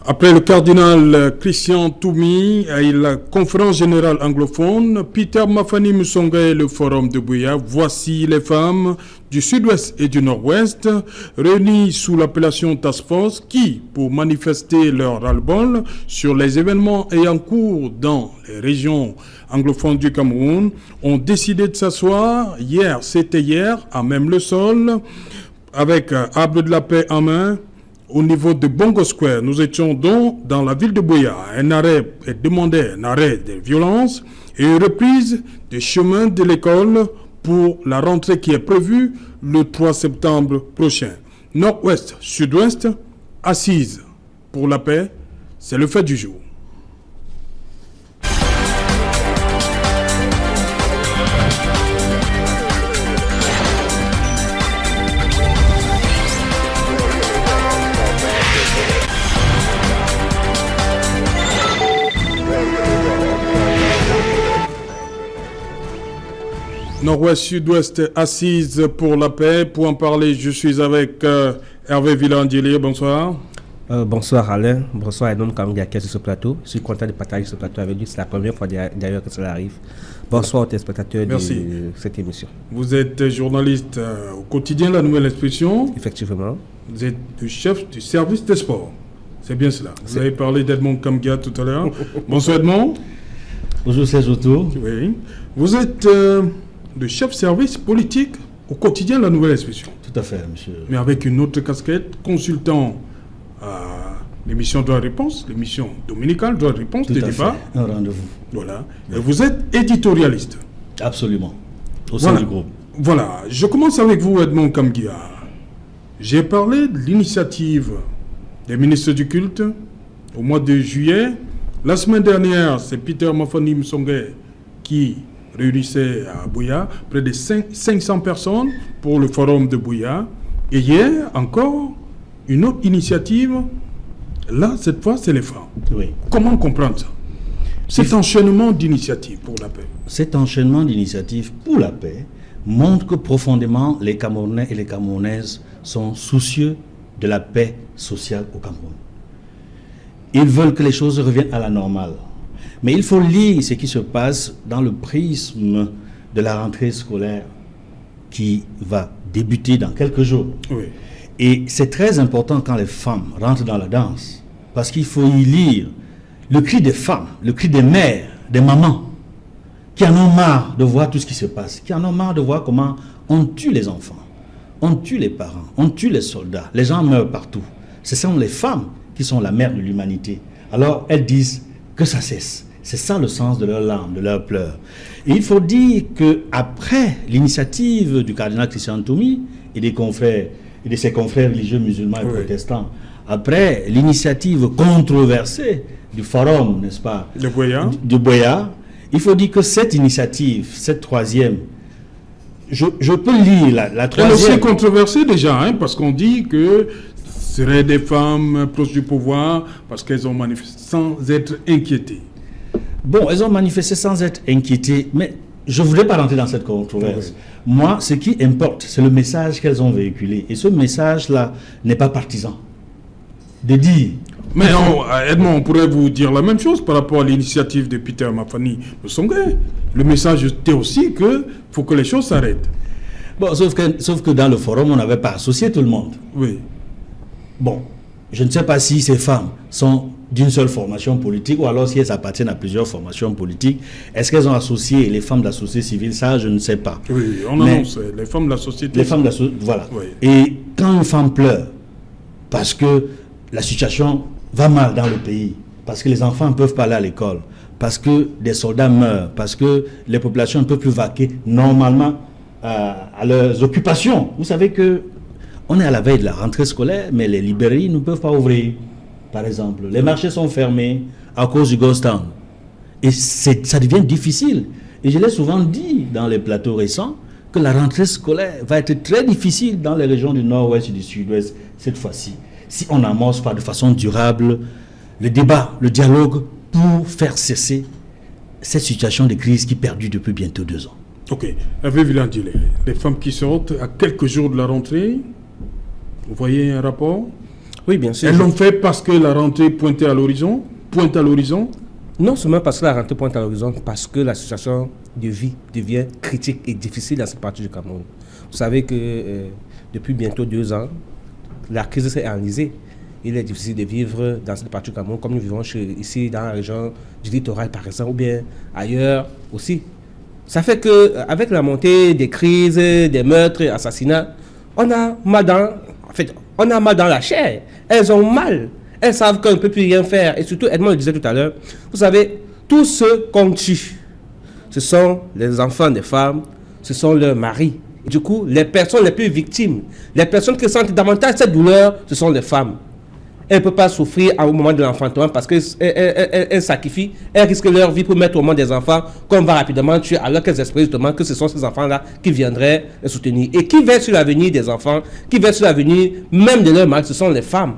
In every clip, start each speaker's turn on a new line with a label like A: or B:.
A: Après le cardinal Christian Toumi et la conférence générale anglophone, Peter Mafani Musonga et le forum de Buea, voici les femmes du sud-ouest et du nord-ouest réunies sous l'appellation Task Force qui, pour manifester leur ras-le-bol sur les événements ayant cours dans les régions anglophones du Cameroun, ont décidé de s'asseoir. C'était hier, à même le sol, avec arbre de la paix en main, au niveau de Bongo Square. Nous étions donc dans la ville de Buea. Un arrêt est demandé, un arrêt des violences et une reprise des chemins de l'école pour la rentrée qui est prévue le 3 septembre prochain. Nord-ouest, sud-ouest, assises pour la paix, c'est le fait du jour. Nord-Ouest, Sud-Ouest, assise pour la paix. Pour en parler, je suis avec Hervé Villandelier. Bonsoir.
B: Bonsoir Alain, bonsoir Edmond Kamgia qui est sur ce plateau. Je suis content de partager ce plateau avec lui. C'est la première fois d'ailleurs que cela arrive. Bonsoir aux téléspectateurs de cette émission.
A: Vous êtes journaliste au quotidien La Nouvelle Expression.
B: Effectivement.
A: Vous êtes le chef du service des sports. C'est bien cela. Vous avez parlé d'Edmond Kamgia tout à l'heure. Bonsoir Edmond.
C: Bonjour Serge Otto.
A: Oui. Vous êtes le chef service politique au quotidien La Nouvelle Expression.
C: Tout à fait, monsieur.
A: Mais avec une autre casquette, consultant à l'émission Droit-Réponse, l'émission dominicale Droit-Réponse, des débats.
C: Un rendez-vous.
A: Voilà. Et vous êtes éditorialiste.
C: Absolument. Au sein du groupe.
A: Voilà. Je commence avec vous, Edmond Kamgia. J'ai parlé de l'initiative des ministres du culte au mois de juillet. La semaine dernière, c'est Peter Mafani Musonga qui réunissait à Buea près de 500 personnes pour le forum de Buea. Et hier, encore, une autre initiative. Là, cette fois, c'est les femmes.
C: Oui.
A: Comment comprendre ça? Cet enchaînement d'initiatives pour la paix.
C: Cet enchaînement d'initiatives pour la paix montre que profondément, les Camerounais et les Camerounaises sont soucieux de la paix sociale au Cameroun. Ils veulent que les choses reviennent à la normale. Mais il faut lire ce qui se passe dans le prisme de la rentrée scolaire qui va débuter dans quelques jours.
A: Oui.
C: Et c'est très important quand les femmes rentrent dans la danse, parce qu'il faut y lire le cri des femmes, le cri des mères, des mamans, qui en ont marre de voir tout ce qui se passe, qui en ont marre de voir comment on tue les enfants, on tue les parents, on tue les soldats, les gens meurent partout. Ce sont les femmes qui sont la mère de l'humanité. Alors elles disent que ça cesse. C'est ça le sens de leurs larmes, de leurs pleurs. Et il faut dire qu'après l'initiative du cardinal Christian Toumi et des confrères et de ses confrères religieux musulmans et protestants, après l'initiative controversée du forum, n'est-ce pas, de Buea, il faut dire que cette initiative, cette troisième, je peux lire la troisième.
A: Elle est aussi controversée déjà, hein, parce qu'on dit que ce seraient des femmes proches du pouvoir parce qu'elles ont manifesté sans être inquiétées.
C: Bon, elles ont manifesté sans être inquiétées, mais je ne voudrais pas rentrer dans cette controverse. Oui. Moi, ce qui importe, c'est le message qu'elles ont véhiculé. Et ce message-là n'est pas partisan. De dire...
A: Mais Edmond, on pourrait vous dire la même chose par rapport à l'initiative de Peter Mafani Musonga. Le message était aussi qu'il faut que les choses s'arrêtent.
C: Bon, sauf que dans le forum, on n'avait pas associé tout le monde.
A: Oui.
C: Bon, je ne sais pas si ces femmes sont d'une seule formation politique ou alors si elles appartiennent à plusieurs formations politiques. Est-ce qu'elles ont associé les femmes de la société civile? Ça, je ne sais pas.
A: Oui, on annonce les femmes de la société.
C: Les femmes de la société, voilà.
A: Oui.
C: Et quand une femme pleure parce que la situation va mal dans le pays, parce que les enfants ne peuvent pas aller à l'école, parce que des soldats meurent, parce que les populations ne peuvent plus vaquer normalement à leurs occupations. Vous savez que on est à la veille de la rentrée scolaire, mais les librairies ne peuvent pas ouvrir, par exemple. Les marchés sont fermés à cause du ghost town. Et ça devient difficile. Et je l'ai souvent dit dans les plateaux récents, que la rentrée scolaire va être très difficile dans les régions du nord-ouest et du sud-ouest cette fois-ci, si on n'amorce pas de façon durable le débat, le dialogue, pour faire cesser cette situation de crise qui perdure depuis bientôt 2 ans.
A: Ok. Hervé Villandelier, les femmes qui sortent à quelques jours de la rentrée, vous voyez un rapport?
B: Oui, bien sûr.
A: Elles l'ont fait parce que la rentrée pointe à l'horizon.
B: Non seulement parce que la rentrée pointe à l'horizon, parce que la situation de vie devient critique et difficile dans cette partie du Cameroun. Vous savez que depuis bientôt 2 ans, la crise s'est enlisée. Il est difficile de vivre dans cette partie du Cameroun comme nous vivons ici dans la région du littoral par exemple, ou bien ailleurs aussi. Ça fait qu'avec la montée des crises, des meurtres, assassinats, on a mal dans la chair. Elles ont mal. Elles savent qu'on ne peut plus rien faire. Et surtout, Edmond le disait tout à l'heure, vous savez, tous ceux qu'on tue, ce sont les enfants des femmes, ce sont leurs maris. Et du coup, les personnes les plus victimes, les personnes qui sentent davantage cette douleur, ce sont les femmes. Elles ne peuvent pas souffrir au moment de l'enfantement parce qu'elles sacrifient, elles risquent leur vie pour mettre au monde des enfants qu'on va rapidement tuer alors qu'elles espèrent justement que ce sont ces enfants-là qui viendraient les soutenir. Et qui veillent sur l'avenir des enfants, qui veillent sur l'avenir même de leurs maris, ce sont les femmes.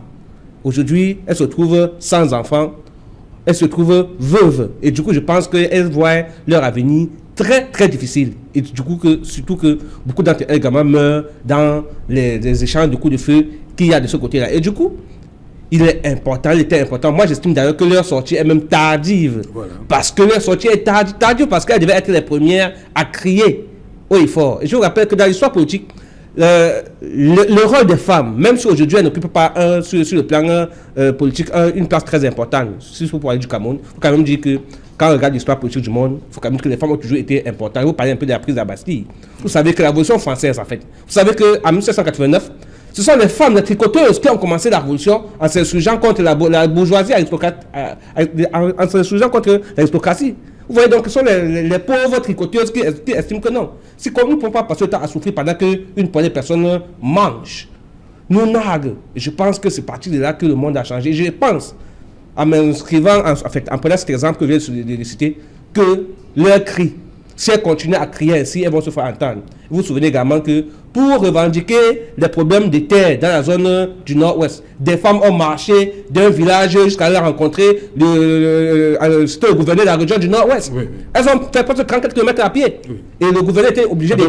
B: Aujourd'hui, elles se trouvent sans enfants, elles se trouvent veuves. Et du coup, je pense qu'elles voient leur avenir très, très difficile. Et du coup, surtout que beaucoup d'entre elles également meurent dans les échanges de coups de feu qu'il y a de ce côté-là. Et du coup, il était important. Moi, j'estime d'ailleurs que leur sortie est même tardive. Voilà. Parce que leur sortie est tardive parce qu'elles devaient être les premières à crier haut et fort. Et je vous rappelle que dans l'histoire politique, le rôle des femmes, même si aujourd'hui elles n'occupent pas sur le plan politique une place très importante, si vous parlez du Cameroun, il faut quand même dire que quand on regarde l'histoire politique du monde, il faut quand même dire que les femmes ont toujours été importantes. Vous parlez un peu de la prise de la Bastille. Vous savez que la Révolution française, en fait, vous savez qu'en 1789, ce sont les femmes, les tricoteuses qui ont commencé la révolution en s'insurgeant contre la bourgeoisie en s'insurgeant contre l'aristocratie. Vous voyez donc que ce sont les pauvres tricoteuses qui estiment que non. Si nous ne pouvons pas passer le temps à souffrir pendant qu'une poignée de personnes mangent, nous narguent. Et je pense que c'est parti de là que le monde a changé. Je pense, en m'inscrivant, en prenant cet exemple que je viens de citer, que leur cri, si elles continuent à crier ainsi, elles vont se faire entendre. Vous vous souvenez également que pour revendiquer les problèmes des terres dans la zone du nord-ouest, des femmes ont marché d'un village jusqu'à aller rencontrer le gouverneur de la région du nord-ouest. Oui, oui. Elles ont fait presque 34 km à pied. Oui. Et le gouverneur était obligé de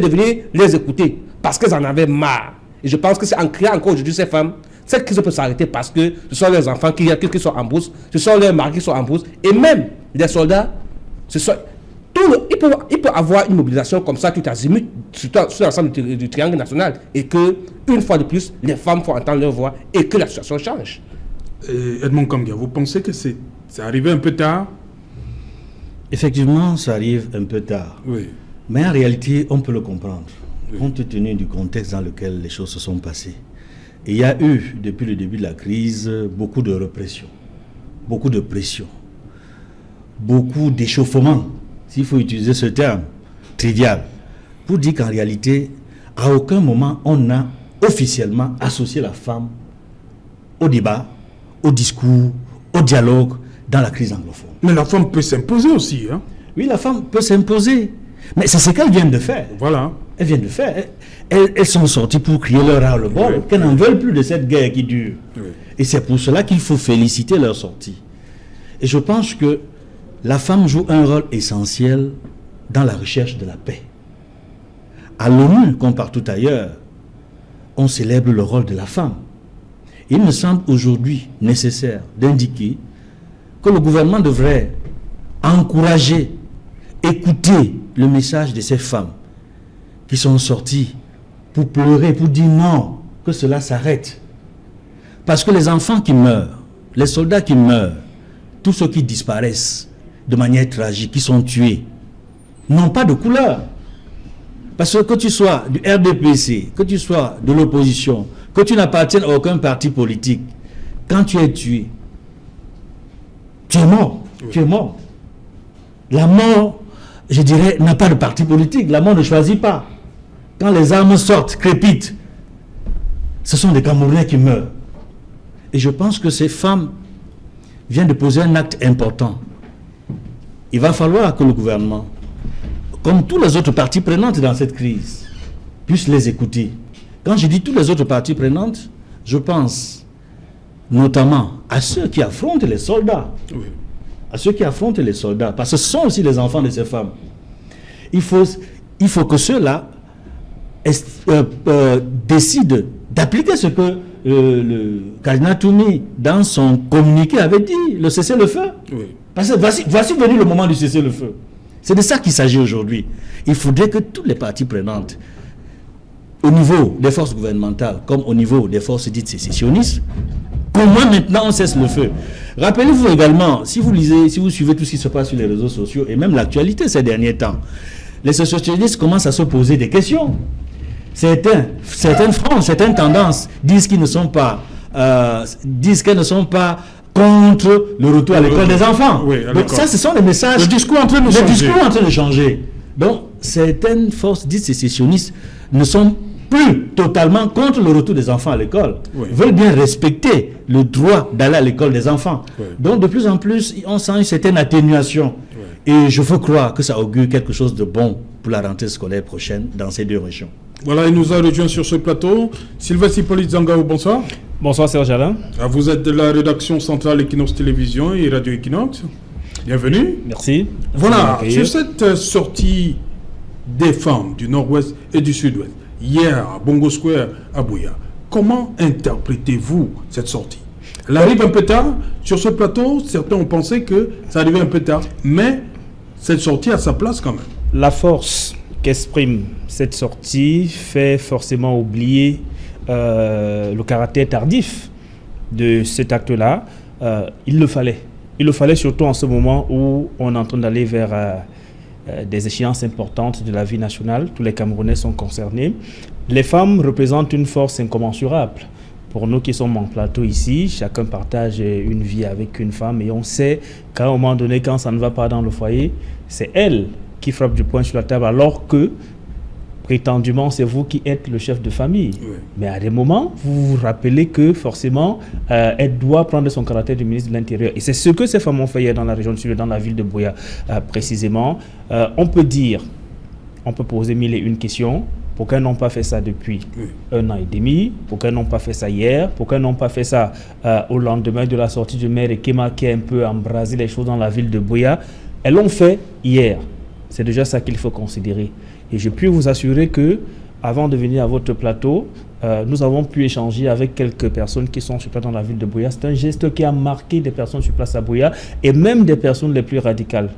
B: venir les écouter parce qu'elles en avaient marre. Et je pense que c'est en criant encore aujourd'hui ces femmes, cette crise peut s'arrêter parce que ce sont les enfants qui sont en brousse, ce sont leurs maris qui sont en brousse, et même les soldats. Il peut avoir une mobilisation comme ça tout azimut sur l'ensemble du triangle national et que, une fois de plus, les femmes font entendre leur voix et que la situation change.
A: Edmond Kamgia, vous pensez que c'est arrivé un peu tard?
C: Effectivement, ça arrive un peu tard. Oui. Mais en réalité, on peut le comprendre, oui, compte tenu du contexte dans lequel les choses se sont passées. Et il y a eu, depuis le début de la crise, beaucoup de répression, beaucoup de pression, beaucoup d'échauffement, s'il faut utiliser ce terme trivial, pour dire qu'en réalité, à aucun moment, on n'a officiellement associé la femme au débat, au discours, au dialogue dans la crise anglophone.
A: Mais la femme peut s'imposer aussi. Hein?
C: Oui, la femme peut s'imposer. Mais c'est ce qu'elles viennent de faire.
A: Voilà.
C: Elles viennent de faire. Elles sont sorties pour crier leur ras-le-bol, oui, qu'elles n'en veulent plus de cette guerre qui dure. Oui. Et c'est pour cela qu'il faut féliciter leur sortie. Et je pense que la femme joue un rôle essentiel dans la recherche de la paix. À l'ONU, comme partout ailleurs, on célèbre le rôle de la femme. Il me semble aujourd'hui nécessaire d'indiquer que le gouvernement devrait encourager, écouter le message de ces femmes qui sont sorties pour pleurer, pour dire non, que cela s'arrête. Parce que les enfants qui meurent, les soldats qui meurent, tous ceux qui disparaissent de manière tragique, qui sont tués, n'ont pas de couleur. Parce que tu sois du RDPC, que tu sois de l'opposition, que tu n'appartiennes à aucun parti politique, quand tu es tué, tu es mort. Oui. Tu es mort. La mort, je dirais, n'a pas de parti politique. La mort ne choisit pas. Quand les armes sortent, crépitent, ce sont des Camerounais qui meurent. Et je pense que ces femmes viennent de poser un acte important. Il va falloir que le gouvernement, comme tous les autres parties prenantes dans cette crise, puisse les écouter. Quand je dis toutes les autres parties prenantes, je pense notamment à ceux qui affrontent les soldats. Oui. À ceux qui affrontent les soldats, parce que ce sont aussi les enfants de ces femmes. Il faut que ceux-là décident d'appliquer ce que le cardinal Toumi, dans son communiqué, avait dit, le cessez-le-feu.
A: Oui.
C: Parce que voici venu le moment du cessez-le-feu. C'est de ça qu'il s'agit aujourd'hui. Il faudrait que toutes les parties prenantes, au niveau des forces gouvernementales, comme au niveau des forces dites sécessionnistes, comment maintenant on cesse le feu? Rappelez-vous également, si vous lisez, si vous suivez tout ce qui se passe sur les réseaux sociaux, et même l'actualité ces derniers temps, les sécessionnistes commencent à se poser des questions. Certaines franges, certaines tendances disent qu'elles ne sont pas contre le retour à l'école des enfants.
A: Oui,
C: donc ça, ce sont des messages.
A: Le discours en train de changer.
C: Donc, certaines forces dites sécessionnistes ne sont plus totalement contre le retour des enfants à l'école.
A: Oui.
C: Veulent bien respecter le droit d'aller à l'école des enfants.
A: Oui.
C: Donc, de plus en plus, on sent une certaine atténuation. Oui. Et je veux croire que ça augure quelque chose de bon pour la rentrée scolaire prochaine dans ces deux régions.
A: Voilà, il nous a rejoint sur ce plateau. Sylvestre Hippolyte Zangao, bonsoir.
D: Bonsoir Serge Alain.
A: Vous êtes de la rédaction centrale Equinox Télévision et Radio Equinox. Bienvenue.
D: Merci.
A: Voilà, sur cette sortie des femmes du Nord-Ouest et du Sud-Ouest, hier à Bongo Square à Buea, comment interprétez-vous cette sortie? Elle arrive un peu tard. Sur ce plateau, certains ont pensé que ça arrivait un peu tard, mais cette sortie a sa place quand même.
D: La force qu'exprime cette sortie fait forcément oublier le caractère tardif de cet acte-là. Il le fallait. Il le fallait surtout en ce moment où on est en train d'aller vers des échéances importantes de la vie nationale. Tous les Camerounais sont concernés. Les femmes représentent une force incommensurable. Pour nous qui sommes en plateau ici, chacun partage une vie avec une femme et on sait qu'à un moment donné, quand ça ne va pas dans le foyer, c'est elle qui frappe du poing sur la table alors que prétendument c'est vous qui êtes le chef de famille. Oui. Mais à des moments, vous vous rappelez que forcément elle doit prendre son caractère de ministre de l'Intérieur. Et c'est ce que ces femmes ont fait hier dans la région du Sud, dans la ville de Buea précisément. On peut poser mille et une questions. Pourquoi elles n'ont pas fait ça depuis 1 an et demi? Pourquoi elles n'ont pas fait ça hier? Pourquoi elles n'ont pas fait ça au lendemain de la sortie du maire Ekema qui a un peu embrasé les choses dans la ville de Buea? Elles l'ont fait hier. C'est déjà ça qu'il faut considérer. Et je puis vous assurer que, avant de venir à votre plateau, nous avons pu échanger avec quelques personnes qui sont sur place dans la ville de Buea. C'est un geste qui a marqué des personnes sur place à Buea et même des personnes les plus radicales.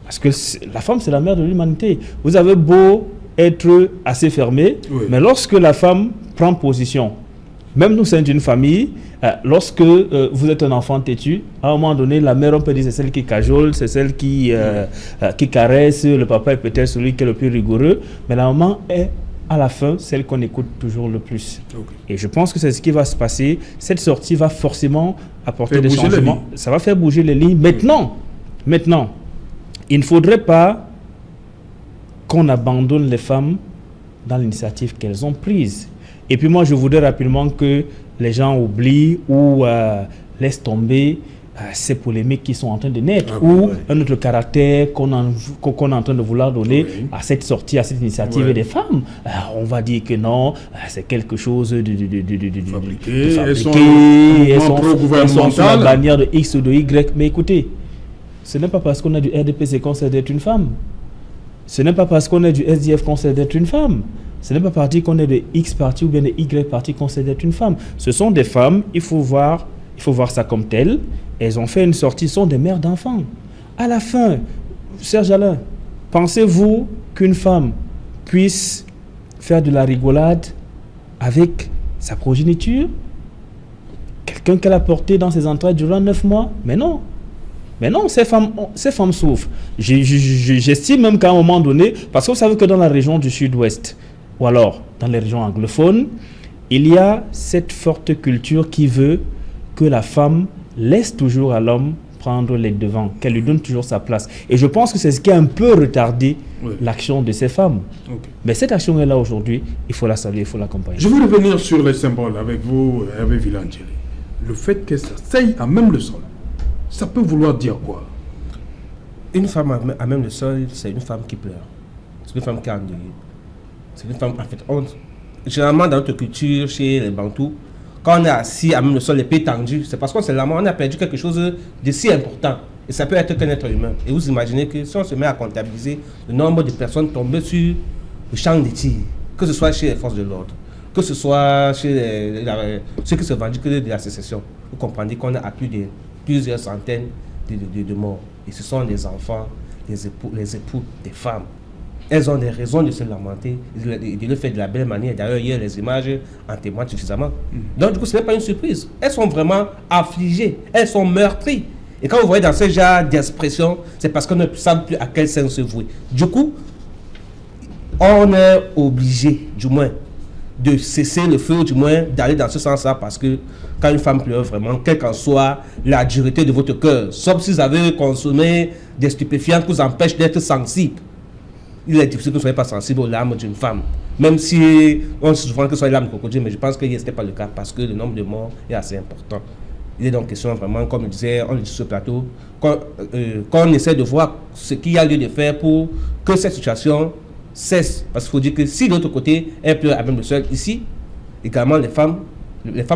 D: Parce que la femme, c'est la mère de l'humanité. Vous avez beau être assez fermé, mais lorsque la femme prend position, même nous, c'est d'une famille, lorsque vous êtes un enfant têtu, à un moment donné, la mère, on peut dire, c'est celle qui cajole, c'est celle qui caresse, le papa est peut-être celui qui est le plus rigoureux, mais la maman est, à la fin, celle qu'on écoute toujours le plus. Et je pense que c'est ce qui va se passer. Cette sortie va forcément apporter des changements. Ça va faire bouger les lignes. Maintenant, il ne faudrait pas qu'on abandonne les femmes dans l'initiative qu'elles ont prise. Et puis moi, je voudrais rapidement que les gens oublient ou laissent tomber ces polémiques qui sont en train de naître, un autre caractère qu'on est en train de vouloir donner à cette sortie, à cette initiative des femmes. On va dire que non, c'est quelque chose de fabriqué.
A: Elles sont
D: sous la bannière de X ou de Y. Mais écoutez, ce n'est pas parce qu'on a du RDPC qu'on sait d'être une femme. Ce n'est pas parce qu'on est du SDF qu'on sait d'être une femme. Ce n'est pas parce qu'on est de X parti ou bien de Y parti qu'on sait d'être une femme. Ce sont des femmes, il faut voir ça comme tel. Elles ont fait une sortie, sont des mères d'enfants. À la fin, Serge Alain, pensez-vous qu'une femme puisse faire de la rigolade avec sa progéniture? Quelqu'un qu'elle a porté dans ses entrailles durant 9 mois? Mais non. Mais non, ces femmes souffrent. J'estime même qu'à un moment donné, parce que vous savez que dans la région du Sud-Ouest, ou alors dans les régions anglophones, il y a cette forte culture qui veut que la femme laisse toujours à l'homme prendre les devants, qu'elle lui donne toujours sa place. Et je pense que c'est ce qui a un peu retardé l'action de ces femmes. Mais cette action est là aujourd'hui, il faut la saluer, il faut l'accompagner.
A: Je veux revenir sur les symboles avec vous, Hervé Villangeli. Le fait que ça seye à même le sol, ça peut vouloir dire quoi?
B: Une femme à même le sol, c'est une femme qui pleure. C'est une femme qui est endeuillée. C'est une femme, en fait, généralement dans notre culture, chez les Bantous, quand on est assis à même le sol, les pieds tendus, c'est parce qu'on a perdu quelque chose de si important. Et ça peut être qu'un être humain. Et vous imaginez que si on se met à comptabiliser le nombre de personnes tombées sur le champ de tir, que ce soit chez les forces de l'ordre, que ce soit chez ceux qui se vendent de la sécession. Vous comprenez qu'on a à plusieurs centaines de morts. Et ce sont des enfants, les époux des femmes. Elles ont des raisons de se lamenter, de le faire de la belle manière. D'ailleurs, hier, les images en témoignent suffisamment. Donc, du coup, ce n'est pas une surprise. Elles sont vraiment affligées, elles sont meurtries. Et quand vous voyez dans ce genre d'expression, c'est parce qu'on ne savent plus à quel sens se vouer. Du coup, on est obligé, du moins, de cesser le feu, du moins, d'aller dans ce sens-là, parce que quand une femme pleure vraiment, quelle qu'en soit la dureté de votre cœur, sauf si vous avez consommé des stupéfiants qui vous empêchent d'être sensible, il est difficile que vous ne soyez pas sensible aux larmes d'une femme. Même si on se souvient que ce soit les larmes de crocodile, mais je pense que ce n'était pas le cas, parce que le nombre de morts est assez important. Il est donc question vraiment, comme on le dit sur ce plateau, qu'on essaie de voir ce qu'il y a lieu de faire pour que cette situation cesse. Parce qu'il faut dire que si de l'autre côté, elle pleure à même le seul, ici, également les femmes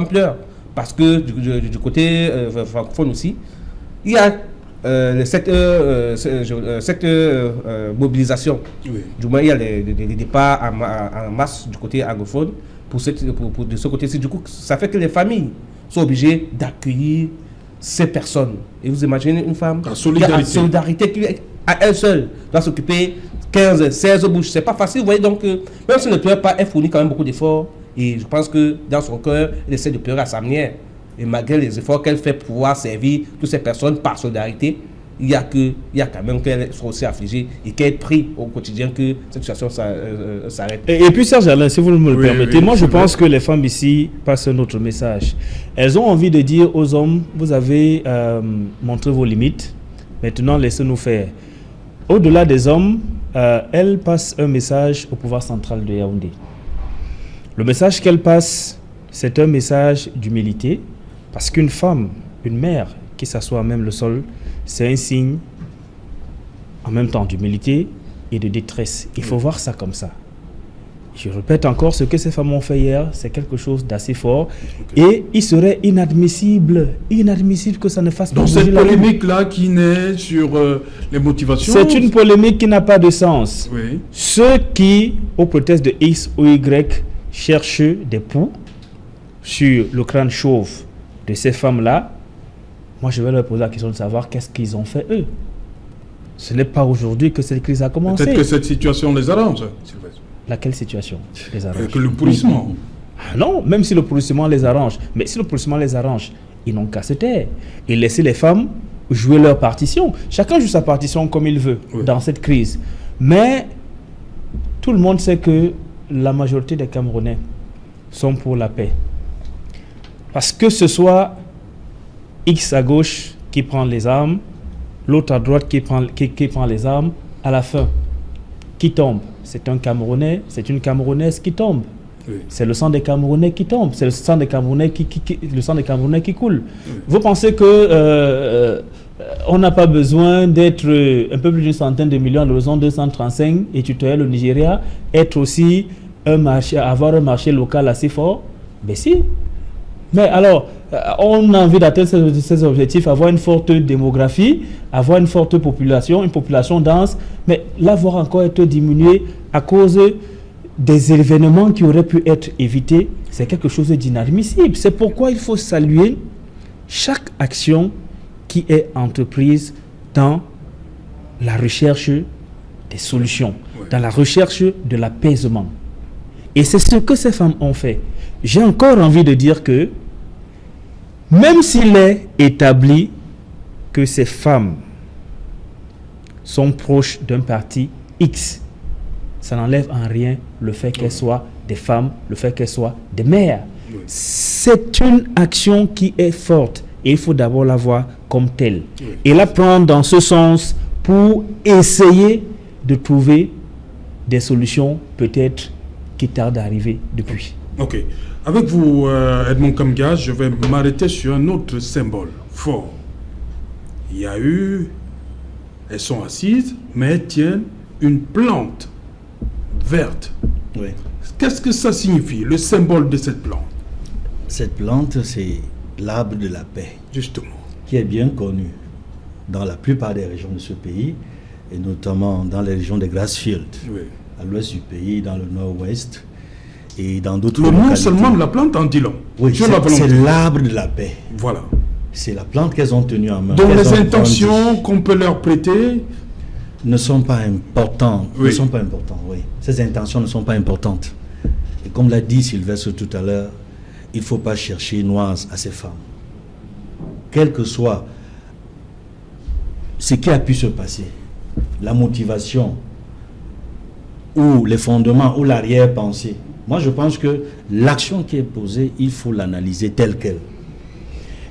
B: pleurent. Parce que du côté francophone aussi, il y a cette mobilisation. Oui. Du moins, il y a les départs en masse du côté anglophone pour de ce côté-ci. Du coup, ça fait que les familles sont obligées d'accueillir ces personnes. Et vous imaginez une femme qui a une solidarité qui, à elle seule, doit s'occuper 15, 16 bouches. C'est pas facile, vous voyez. Donc, même si elle ne pleure pas, elle fournit quand même beaucoup d'efforts. Et je pense que dans son cœur, elle essaie de pleurer à sa manière. Et malgré les efforts qu'elle fait pour pouvoir servir toutes ces personnes par solidarité, il y a quand même qu'elle soit aussi affligée et qu'elle prie au quotidien que cette situation s'arrête.
D: Et puis Serge Alain, si vous me le permettez, moi je pense que les femmes ici passent un autre message. Elles ont envie de dire aux hommes, vous avez montré vos limites, maintenant laissez-nous faire. Au-delà des hommes, elles passent un message au pouvoir central de Yaoundé. Le message qu'elles passent, c'est un message d'humilité, parce qu'une femme, une mère qui s'assoit à même le sol, c'est un signe en même temps d'humilité et de détresse. Il faut voir ça comme ça. Je répète encore, ce que ces femmes ont fait hier, c'est quelque chose d'assez fort. Et il serait inadmissible que ça ne fasse pas.
A: Donc cette polémique-là qui naît sur les motivations...
D: C'est une polémique qui n'a pas de sens.
A: Oui.
D: Ceux qui, au prétexte de X ou Y, cherchent des poux sur le crâne chauve de ces femmes-là, moi je vais leur poser la question de savoir qu'est-ce qu'ils ont fait eux. Ce n'est pas aujourd'hui que cette crise a commencé.
A: Peut-être que cette situation les arrange, Sylvestre.
D: Laquelle situation les arrange?
A: Que le pourrissement.
D: Ah non, même si le pourrissement les arrange. Mais si le pourrissement les arrange, ils n'ont qu'à se taire et laisser les femmes jouer leur partition. Chacun joue sa partition comme il veut dans cette crise. Mais tout le monde sait que la majorité des Camerounais sont pour la paix. Parce que ce soit X à gauche qui prend les armes, l'autre à droite qui prend les armes, à la fin, qui tombe? C'est un Camerounais, c'est une Camerounaise qui tombe. Oui. C'est le sang des Camerounais qui tombe, c'est le sang des Camerounais qui coule. Oui. Vous pensez que on n'a pas besoin d'être un peu plus d'une centaine de millions, l'horizon 235, et tutoyer le Nigeria, être aussi avoir un marché local assez fort? Ben si. Mais alors, on a envie d'atteindre ces objectifs, avoir une forte démographie, avoir une forte population, une population dense, mais là, voir encore être diminué à cause des événements qui auraient pu être évités, c'est quelque chose d'inadmissible. C'est pourquoi il faut saluer chaque action qui est entreprise dans la recherche des solutions, dans la recherche de l'apaisement. Et c'est ce que ces femmes ont fait. J'ai encore envie de dire que, même s'il est établi que ces femmes sont proches d'un parti X, ça n'enlève en rien le fait qu'elles soient des femmes, le fait qu'elles soient des mères. Oui. C'est une action qui est forte et il faut d'abord la voir comme telle. Oui. Et la prendre dans ce sens pour essayer de trouver des solutions peut-être qui tardent à arriver depuis.
A: Ok. Avec vous, Edmond Kamga, je vais m'arrêter sur un autre symbole fort. Il y a eu... Elles sont assises, mais elles tiennent une plante verte.
C: Oui.
A: Qu'est-ce que ça signifie, le symbole de cette plante?
C: Cette plante, c'est l'arbre de la paix.
A: Justement.
C: Qui est bien connu dans la plupart des régions de ce pays, et notamment dans les régions de Grassfield, à l'ouest du pays, dans le nord-ouest. et dans d'autres
A: Le nom
C: localités.
A: seulement de la plante en dit long.
C: Oui,
A: Sur la
C: c'est
A: volonté.
C: l'arbre de la paix.
A: Voilà.
C: C'est la plante qu'elles ont tenue en main.
A: Donc
C: qu'elles
A: les
C: ont
A: intentions
C: brandie.
A: qu'on peut leur prêter,
C: Ne sont pas importantes.
A: Oui.
C: Ne sont pas importantes, oui. Ces intentions ne sont pas importantes. Et comme l'a dit Sylvestre tout à l'heure, il ne faut pas chercher noise à ces femmes. Quel que soit ce qui a pu se passer, la motivation ou les fondements ou l'arrière-pensée, moi je pense que l'action qui est posée, il faut l'analyser telle qu'elle.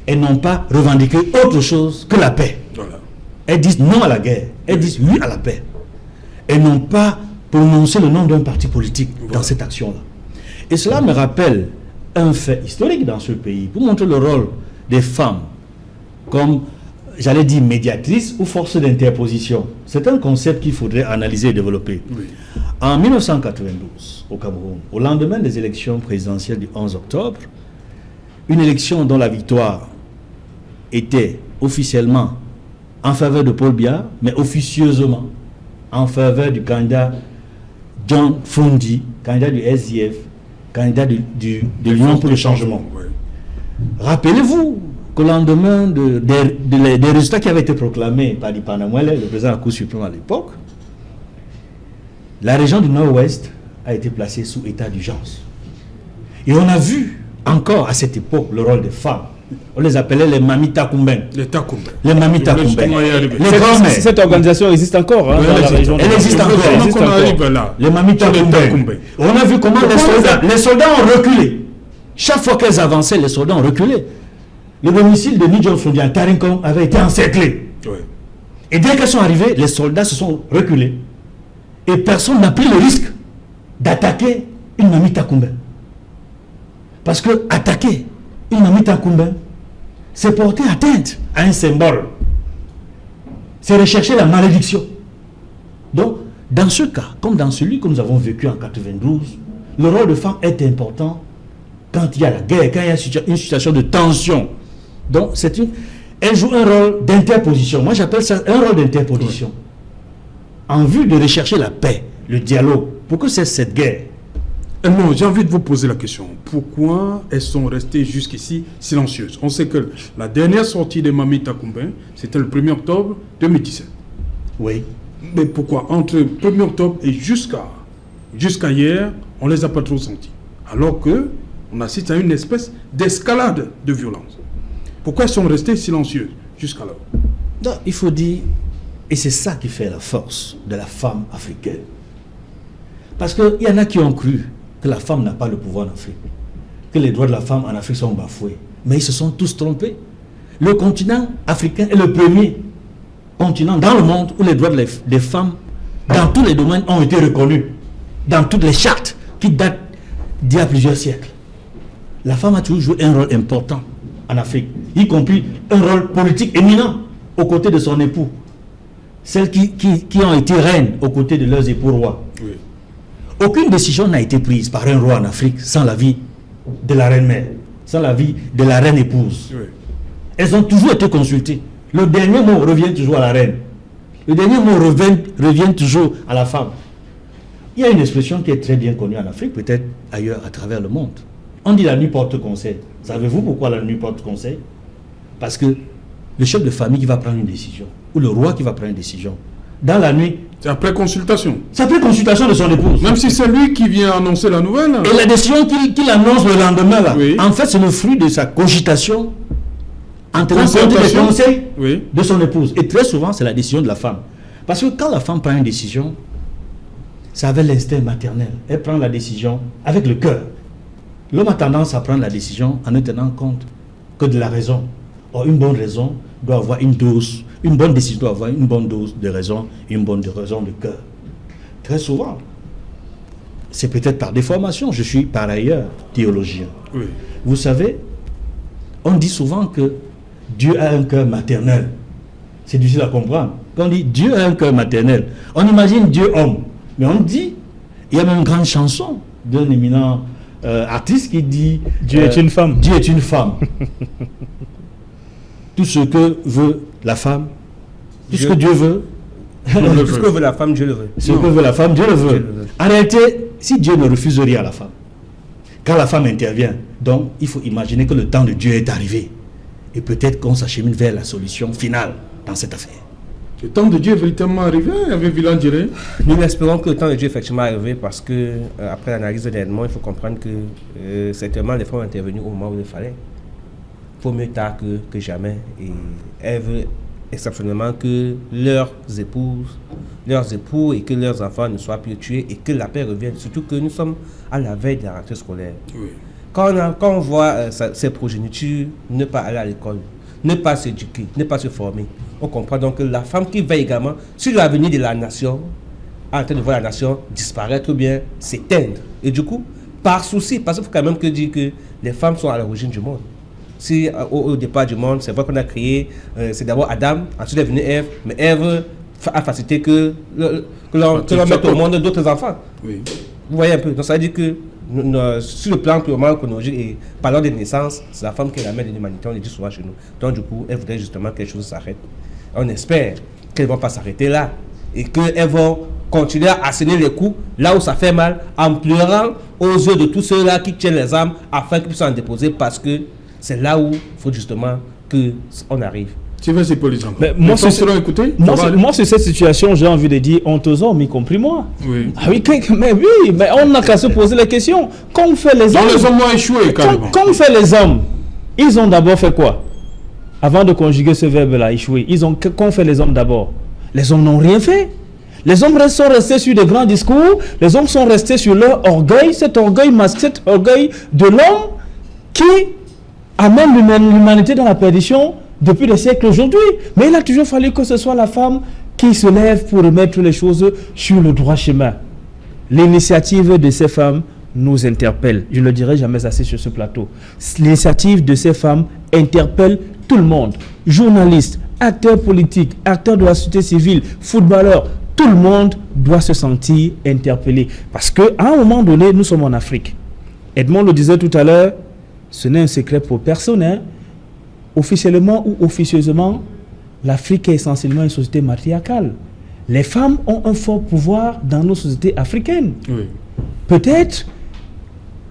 C: Et non pas revendiquer autre chose que la paix.
A: voilà.
C: Elles disent non à la guerre, elles disent oui à la paix. Et non pas prononcer le nom d'un parti politique dans cette action-là. Et cela me rappelle un fait historique dans ce pays, pour montrer le rôle des femmes comme, j'allais dire, médiatrices ou force d'interposition. C'est un concept qu'il faudrait analyser et développer.
A: Oui.
C: En 1992, au Cameroun, au lendemain des élections présidentielles du 11 octobre, une élection dont la victoire était officiellement en faveur de Paul Biya, mais officieusement en faveur du candidat John Fundi, candidat du SDF, candidat de l'Union pour le changement.
A: Oui.
C: Rappelez-vous qu'au lendemain des résultats qui avaient été proclamés par Dipana Mwele, le président de la Cour suprême à l'époque, la région du Nord-Ouest a été placée sous état d'urgence. Et on a vu encore à cette époque le rôle des femmes. On les appelait les Mamita Kumben.
A: Les Takumbe.
C: Les Mamita
A: Je voulais
C: Kumben.
A: justement y arriver.
C: Les grands-mères.
D: Cette organisation existe encore hein,
C: Oui,
D: dans
C: elle
D: la
C: existe.
D: région.
C: Elle existe encore.
A: Heureusement
D: existe
A: qu'on
D: encore.
A: arrive là.
C: Les Mamita
A: Sur les
C: Kumben.
A: Takumbe.
C: On a vu comment les soldats ont reculé. Chaque fois qu'elles avançaient, les soldats ont reculé. Le domicile de Nidjon Fundi à Tarinkom avait été encerclé.
A: Oui.
C: Et dès qu'elles sont arrivées, les soldats se sont reculés. Et personne n'a pris le risque d'attaquer une Mamita Kumben. Parce que attaquer une Mamita Kumben, c'est porter atteinte à un symbole. C'est rechercher la malédiction. Donc, dans ce cas, comme dans celui que nous avons vécu en 92, le rôle de femme est important quand il y a la guerre, quand il y a une situation de tension. Donc, elle joue un rôle d'interposition. Moi, j'appelle ça un rôle d'interposition. En vue de rechercher la paix, le dialogue, pour que cette guerre.
A: Non, j'ai envie de vous poser la question. Pourquoi elles sont restées jusqu'ici silencieuses? On sait que la dernière sortie de Mamita Kumben, c'était le 1er octobre 2017.
C: Oui.
A: Mais pourquoi entre 1er octobre et jusqu'à hier, on ne les a pas trop sentis? Alors que on assiste à une espèce d'escalade de violence. Pourquoi elles sont restées silencieuses jusqu'alors?
C: Donc, il faut dire, et c'est ça qui fait la force de la femme africaine. Parce qu'il y en a qui ont cru que la femme n'a pas le pouvoir en Afrique, que les droits de la femme en Afrique sont bafoués. Mais ils se sont tous trompés. Le continent africain est le premier continent dans le monde où les droits des femmes, dans tous les domaines, ont été reconnus. Dans toutes les chartes qui datent d'il y a plusieurs siècles. La femme a toujours joué un rôle important en Afrique, y compris un rôle politique éminent aux côtés de son époux. Celles qui ont été reines aux côtés de leurs époux rois.
A: Oui.
C: Aucune décision n'a été prise par un roi en Afrique sans l'avis de la reine-mère, sans l'avis de la reine épouse.
A: Oui.
C: Elles ont toujours été consultées. Le dernier mot revient toujours à la reine. Le dernier mot revient toujours à la femme. Il y a une expression qui est très bien connue en Afrique, peut-être ailleurs à travers le monde. On dit la nuit porte conseil. Savez-vous pourquoi la nuit porte conseil? Parce que le chef de famille qui va prendre une décision, ou le roi qui va prendre une décision, dans la nuit,
A: C'est après consultation.
C: c'est après consultation de son épouse.
A: Même si c'est lui qui vient annoncer la nouvelle.
C: Et la décision qu'il annonce le lendemain, là,
A: Oui.
C: en fait, c'est le fruit de sa cogitation en tenant compte des
A: Concertation.
C: conseils
A: Oui.
C: de son épouse. Et très souvent, c'est la décision de la femme. Parce que quand la femme prend une décision, c'est avec l'instinct maternel. Elle prend la décision avec le cœur. L'homme a tendance à prendre la décision en ne tenant compte que de la raison. Or, une bonne raison doit avoir une dose, une bonne décision doit avoir une bonne dose de raison et une bonne raison de cœur. Très souvent, c'est peut-être par déformation. Je suis par ailleurs théologien.
A: Oui.
C: Vous savez, on dit souvent que Dieu a un cœur maternel. C'est difficile à comprendre. Quand on dit Dieu a un cœur maternel, on imagine Dieu homme. Mais on dit, il y a même une grande chanson d'un éminent artiste qui dit
D: Dieu est une femme.
C: Dieu est une femme. Tout ce que veut la femme, tout ce que Dieu veut,
A: le
B: Tout
A: veut.
B: ce que veut la femme, Dieu le veut.
C: ce que veut la femme, Dieu le veut.
B: Dieu le veut.
C: En réalité, si Dieu ne refuse rien à la femme, quand la femme intervient. Donc, il faut imaginer que le temps de Dieu est arrivé. Et peut-être qu'on s'achemine vers la solution finale dans cette affaire.
A: Le temps de Dieu est véritablement arrivé, avec Vilan Diré.
B: Nous espérons que le temps de Dieu est effectivement arrivé parce que, après l'analyse de l'événement, il faut comprendre que certainement les femmes ont intervenu au moment où il fallait. Il faut mieux tard que jamais. Et elles veulent exceptionnellement que leurs époux et que leurs enfants ne soient plus tués et que la paix revienne. Surtout que nous sommes à la veille de la rentrée scolaire.
A: Oui.
B: Quand on voit ces progénitures ne pas aller à l'école, ne pas s'éduquer, ne pas se former, on comprend donc que la femme qui veille également sur l'avenir de la nation, en train de voir la nation disparaître ou bien s'éteindre. Et du coup, par souci, parce qu'il faut quand même dire que les femmes sont à l'origine du monde. Si au départ du monde, c'est vrai qu'on a créé, c'est d'abord Adam, ensuite est venue Ève, mais Ève a facilité que l'on mette au monde d'autres enfants.
A: Oui.
B: Vous voyez un peu, donc ça veut dire que sur le plan purement chronologique et parlant des naissances, c'est la femme qui est la mère de l'humanité, on le dit souvent chez nous. Donc du coup, elle voudrait justement que les choses s'arrêtent. On espère qu'elles ne vont pas s'arrêter là et qu'elles vont continuer à asséner les coups là où ça fait mal, en pleurant aux yeux de tous ceux-là qui tiennent les armes afin qu'ils puissent en déposer, parce que c'est là où il faut justement qu'on arrive.
A: Tu veux c'est pour les enfants.
D: Mais moi,
A: moi,
D: sur cette situation, j'ai envie de dire honte aux hommes, y compris moi.
A: Oui.
D: Ah oui, mais on n'a qu'à se poser la question. Quand on fait les hommes...
A: les hommes ont échoué, carrément.
D: Quand on fait les hommes, ils ont d'abord fait quoi? Avant de conjuguer ce verbe-là, échouer, qu'ont fait les hommes d'abord? Les hommes n'ont rien fait. Les hommes sont restés sur de grands discours, les hommes sont restés sur leur orgueil, cet orgueil masqué, cet orgueil de l'homme qui amène l'humanité dans la perdition depuis des siècles aujourd'hui. Mais il a toujours fallu que ce soit la femme qui se lève pour remettre les choses sur le droit chemin. L'initiative de ces femmes nous interpelle. Je ne le dirai jamais assez sur ce plateau. L'initiative de ces femmes interpelle tout le monde. Journalistes, acteurs politiques, acteurs de la société civile, footballeurs, tout le monde doit se sentir interpellé. Parce qu'à un moment donné, nous sommes en Afrique. Edmond le disait tout à l'heure, ce n'est un secret pour personne, hein. Officiellement ou officieusement, l'Afrique est essentiellement une société matriarcale. Les femmes ont un fort pouvoir dans nos sociétés africaines.
A: Oui.
D: Peut-être,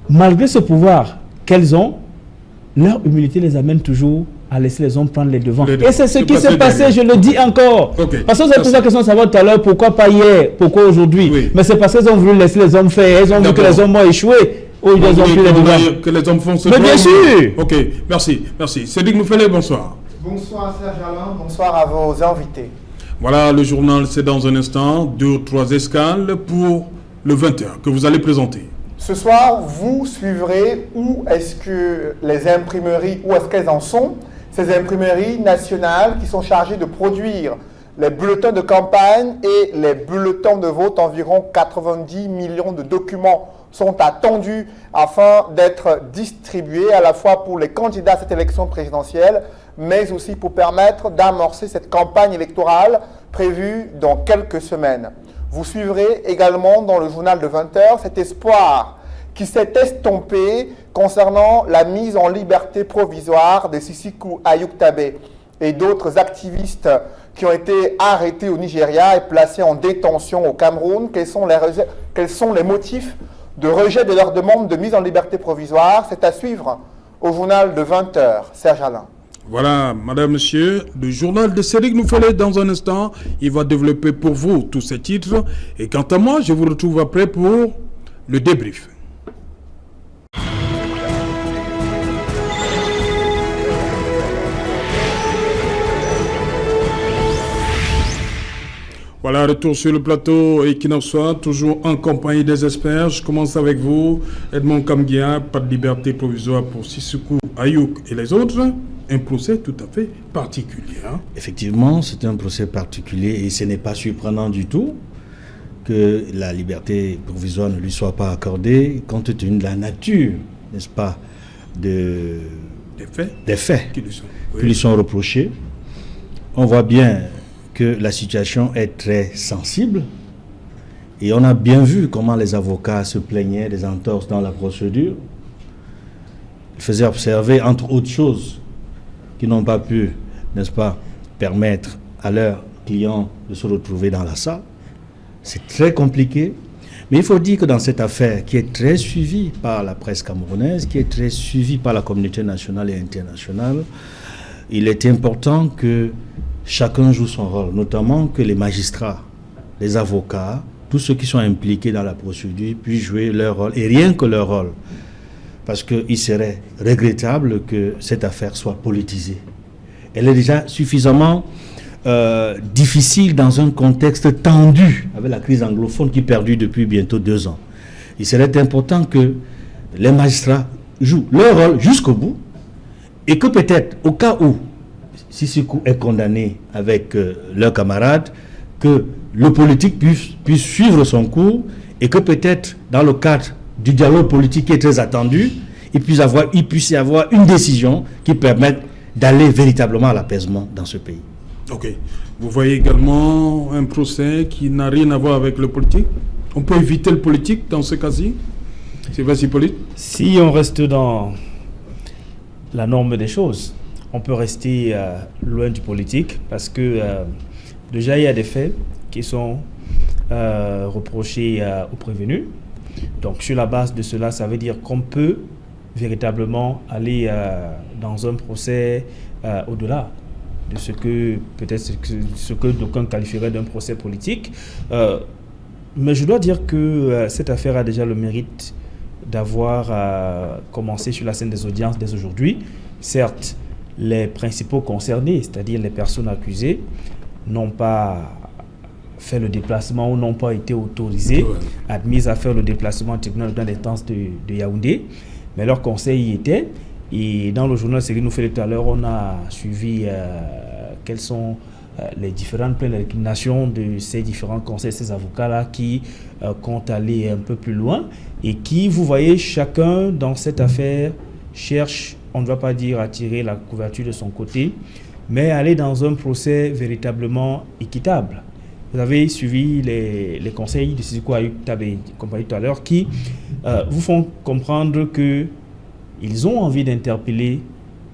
D: malgré ce pouvoir qu'elles ont, leur humilité les amène toujours à laisser les hommes prendre les devants. Et c'est ce qui s'est passé, je le dis encore.
A: Okay.
D: Parce que vous avez posé la question de savoir tout à l'heure pourquoi pas hier, pourquoi aujourd'hui. Oui. Mais c'est parce qu'elles ont voulu laisser les hommes faire. Elles ont vu que les hommes ont échoué. Ils ont pris les devants.
A: Que les hommes font ce
D: mais bien sûr.
A: Ok, merci. Cédric Mouffelet, bonsoir.
E: Bonsoir Serge Alain, bonsoir à vos invités.
A: Voilà, le journal, c'est dans un instant, 2 ou 3 escales pour le 20h que vous allez présenter.
E: Ce soir, vous suivrez où est-ce que les imprimeries, où est-ce qu'elles en sont, ces imprimeries nationales qui sont chargées de produire les bulletins de campagne et les bulletins de vote. Environ 90 millions de documents sont attendus afin d'être distribués à la fois pour les candidats à cette élection présidentielle, mais aussi pour permettre d'amorcer cette campagne électorale prévue dans quelques semaines. Vous suivrez également dans le journal de 20h cet espoir qui s'est estompé concernant la mise en liberté provisoire de Sisiku Ayuk Tabe et d'autres activistes qui ont été arrêtés au Nigeria et placés en détention au Cameroun. Quels sont les motifs de rejet de leur demande de mise en liberté provisoire? C'est à suivre au journal de 20h. Serge Alain.
A: Voilà, madame, monsieur, le journal de Cédric Mouffelet dans un instant. Il va développer pour vous tous ces titres. Et quant à moi, je vous retrouve après pour le débrief. Voilà, retour sur le plateau Equinoxois, toujours en compagnie des experts. Je commence avec vous, Edmond Kamgia, pas de liberté provisoire pour Sisiku Ayuk et les autres. Un procès tout à fait particulier. Hein?
C: Effectivement, c'est un procès particulier et ce n'est pas surprenant du tout que la liberté provisoire ne lui soit pas accordée compte tenu de la nature, n'est-ce pas, des faits qui lui sont reprochés. On voit bien que la situation est très sensible et on a bien vu comment les avocats se plaignaient des entorses dans la procédure. Ils faisaient observer, entre autres choses, qui n'ont pas pu, n'est-ce pas, permettre à leurs clients de se retrouver dans la salle. C'est très compliqué. Mais il faut dire que dans cette affaire, qui est très suivie par la presse camerounaise, qui est très suivie par la communauté nationale et internationale, il est important que chacun joue son rôle, notamment que les magistrats, les avocats, tous ceux qui sont impliqués dans la procédure puissent jouer leur rôle, et rien que leur rôle. Parce qu'il serait regrettable que cette affaire soit politisée. Elle est déjà suffisamment difficile dans un contexte tendu, avec la crise anglophone qui perdure depuis bientôt 2 ans. Il serait important que les magistrats jouent leur rôle jusqu'au bout, et que peut-être, au cas où Sissoko est condamné avec leurs camarades, que le politique puisse suivre son cours, et que peut-être, dans le cadre du dialogue politique qui est très attendu, il puisse y avoir une décision qui permette d'aller véritablement à l'apaisement dans ce pays.
A: Ok. Vous voyez également un procès qui n'a rien à voir avec le politique? On peut éviter le politique dans ce cas-ci? C'est vas-y, Hippolyte.
D: Si on reste dans la norme des choses, on peut rester loin du politique parce que déjà il y a des faits qui sont reprochés aux prévenus. Donc sur la base de cela, ça veut dire qu'on peut véritablement aller dans un procès au-delà de ce que peut-être ce que d'aucuns qualifieraient d'un procès politique. Mais je dois dire que cette affaire a déjà le mérite d'avoir commencé sur la scène des audiences dès aujourd'hui. Certes, les principaux concernés, c'est-à-dire les personnes accusées, n'ont pas fait le déplacement ou n'ont pas été autorisées, admises à faire le déplacement au tribunal de détention de Yaoundé, mais leur conseil y était. Et dans le journal, ce qu'il nous fait tout à l'heure, on a suivi quelles sont les différentes plaintes d'incrimination de ces différents conseils, ces avocats-là qui comptent aller un peu plus loin et qui, vous voyez, chacun dans cette affaire cherche, on ne va pas dire à tirer la couverture de son côté, mais aller dans un procès véritablement équitable. Vous avez suivi les conseils de Sissoko Ayuk Tabé, compagnie tout à l'heure, qui vous font comprendre que ils ont envie d'interpeller